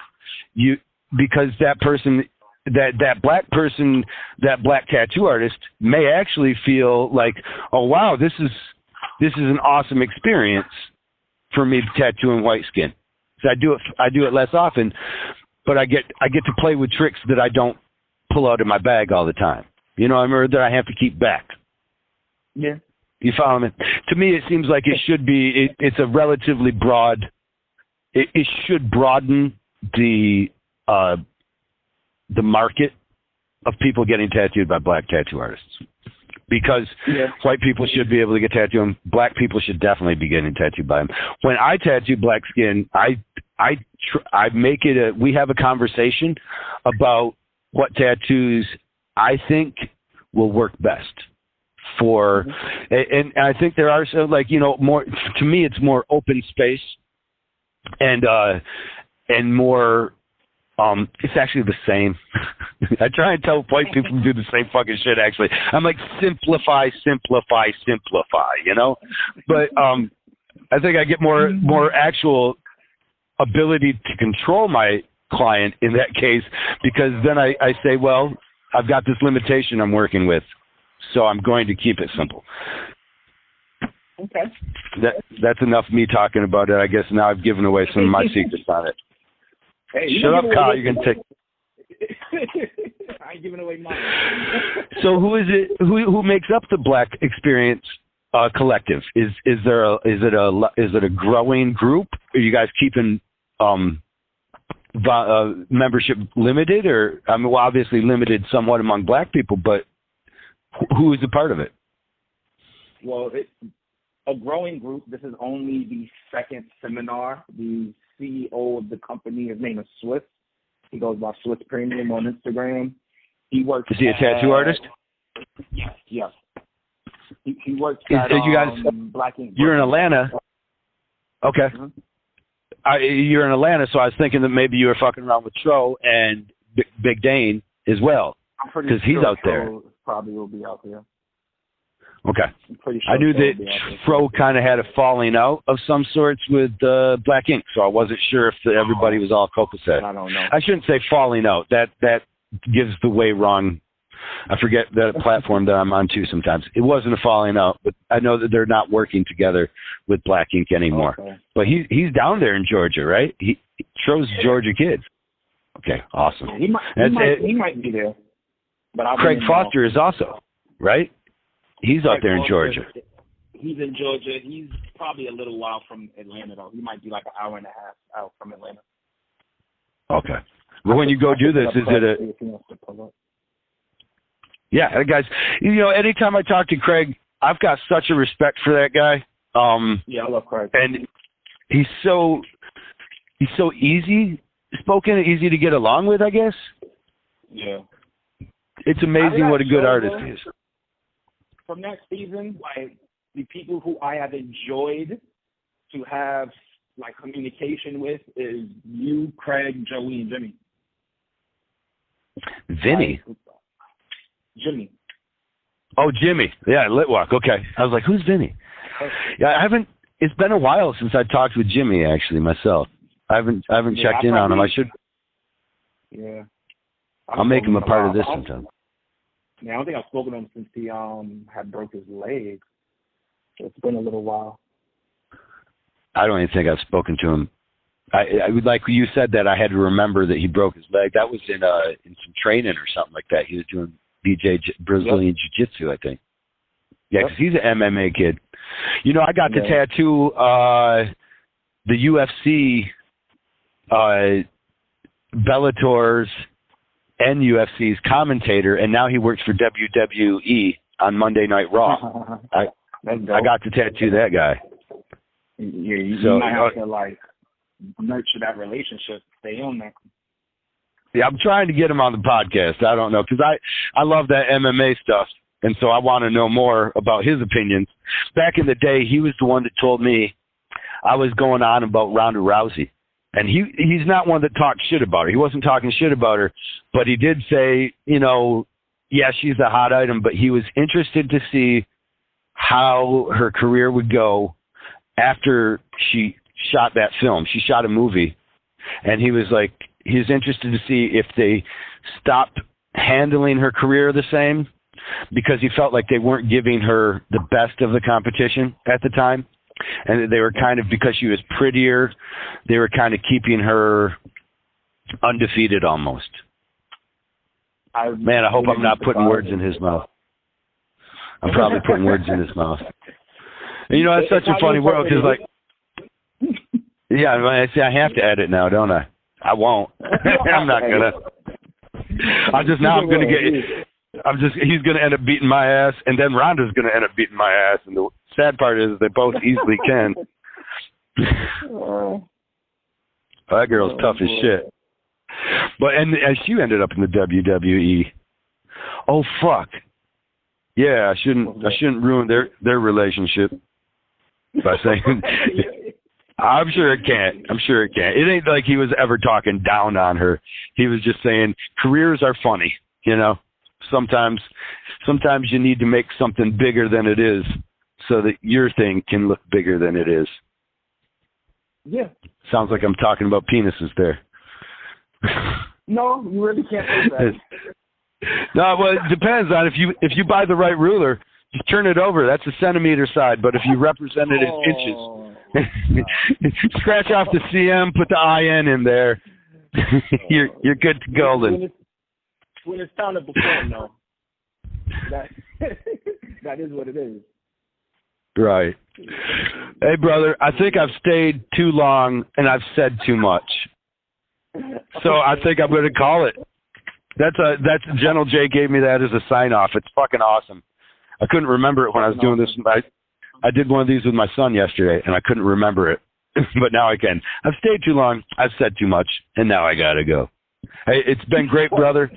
Because that person, that black person, that black tattoo artist may actually feel like, oh wow, this is an awesome experience for me tattooing white skin. So I do it less often, but I get to play with tricks that I don't pull out of my bag all the time. That I have to keep back. Yeah. You follow me? To me, it seems like it should be. It's a relatively broad. It should broaden the market of people getting tattooed by black tattoo artists, because white people should be able to get tattooed, and black people should definitely be getting tattooed by them. When I tattoo black skin, I make it we have a conversation about what tattoos I think will work best for, and I think there are some, more, to me it's more open space and more It's actually the same. I try and tell white people to do the same fucking shit, actually. I'm like, simplify, simplify, simplify, you know? But I think I get more actual ability to control my client in that case, because then I say, well, I've got this limitation I'm working with, so I'm going to keep it simple. Okay. That's enough me talking about it. I guess now I've given away some of my secrets on it. Hey, shut up, Kyle. You can take. I ain't giving away mine. So who is it? Who makes up the Black Experience Collective? Is it a growing group? Are you guys keeping membership limited, or I mean, well, obviously limited somewhat among Black people, but who is a part of it? Well, it's a growing group. This is only the second seminar. The CEO of the company, his name is Swiss. He goes by Swiss Premium on Instagram. He works. Is he a tattoo artist? Yes. He works at you guys, Black Ink. You're in Atlanta. Okay. Mm-hmm. You're in Atlanta, so I was thinking that maybe you were fucking around with Tro and Big Dane as well, because he's out there. Probably will be out there. Okay. I'm pretty sure I knew that Fro kind of had a falling out of some sorts with Black Ink, so I wasn't sure if everybody was all copacetic. I don't know. I shouldn't say falling out. That gives the way wrong. I forget the platform that I'm on too sometimes. It wasn't a falling out, but I know that they're not working together with Black Ink anymore. Okay. But he's down there in Georgia, right? Tro's Georgia kid. Okay, awesome. He might be there. But Craig Foster is also, right? He's out there in Georgia. He's in Georgia. He's probably a little while from Atlanta, though. He might be like an hour and a half out from Atlanta. Okay. Well, when you go do this, is it a... Yeah, guys, anytime I talk to Craig, I've got such a respect for that guy. Yeah, I love Craig. And he's so easy spoken, easy to get along with, I guess. Yeah. It's amazing what a good artist he is. From that season, like, the people who I have enjoyed to have, like, communication with is you, Craig, Joey, and Jimmy. Vinny? Jimmy. Oh, Jimmy. Yeah, Litwalk. Okay. I was like, who's Vinny? Yeah, it's been a while since I talked with Jimmy, actually, myself. I haven't checked in on him. I should. Yeah. I'll make him a part of this sometime. Yeah, I don't think I've spoken to him since he had broke his leg. So it's been a little while. I don't even think I've spoken to him. I would, like you said that, I had to remember that he broke his leg. That was in some training or something like that. He was doing Brazilian Jiu-Jitsu, I think. Yeah, because he's an MMA kid. I got to tattoo the UFC, Bellator's, and UFC's commentator, and now he works for WWE on Monday Night Raw. I got to tattoo that guy. Yeah, you might have to, like, nurture that relationship, stay on that. Yeah, I'm trying to get him on the podcast. I don't know, because I love that MMA stuff, and so I want to know more about his opinions. Back in the day, he was the one that told me I was going on about Ronda Rousey. And he's not one that talks shit about her. He wasn't talking shit about her, but he did say, yeah, she's a hot item, but he was interested to see how her career would go after she shot that film. She shot a movie, and he was interested to see if they stopped handling her career the same, because he felt like they weren't giving her the best of the competition at the time. And they were kind of, because she was prettier, they were kind of keeping her undefeated almost. Man, I hope I'm not putting words in his mouth. I'm probably putting words in his mouth. And it's such a funny world, because, like, yeah, I have to edit now, don't I? I won't. I'm not going to. He's going to end up beating my ass, and then Ronda's going to end up beating my ass, and the sad part is they both easily can. That girl's tough as shit. But as she ended up in the WWE. Oh fuck. Yeah, I shouldn't ruin their relationship by saying I'm sure it can't. I'm sure it can't. It ain't like he was ever talking down on her. He was just saying careers are funny, you know. Sometimes you need to make something bigger than it is so that your thing can look bigger than it is. Yeah. Sounds like I'm talking about penises there. No, you really can't say that. No, well, it depends on if you buy the right ruler, just turn it over. That's a centimeter side. But if you represent it in inches, scratch off the CM, put the IN in there. You're good to go. When it's time to perform, though, that is what it is. Right. Hey, brother, I think I've stayed too long and I've said too much. So I think I'm going to call it. That's General J gave me that as a sign off. It's fucking awesome. I couldn't remember it when I was doing this. I did one of these with my son yesterday and I couldn't remember it, but now I can. I've stayed too long. I've said too much and now I got to go. Hey, it's been great, brother.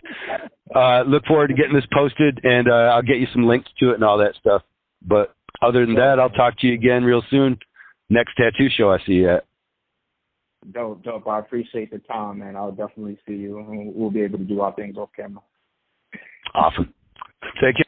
Look forward to getting this posted and I'll get you some links to it and all that stuff. But other than that, I'll talk to you again real soon. Next tattoo show I see you at. Dope. I appreciate the time, man. I'll definitely see you, and we'll be able to do our things off camera. Awesome. Take care.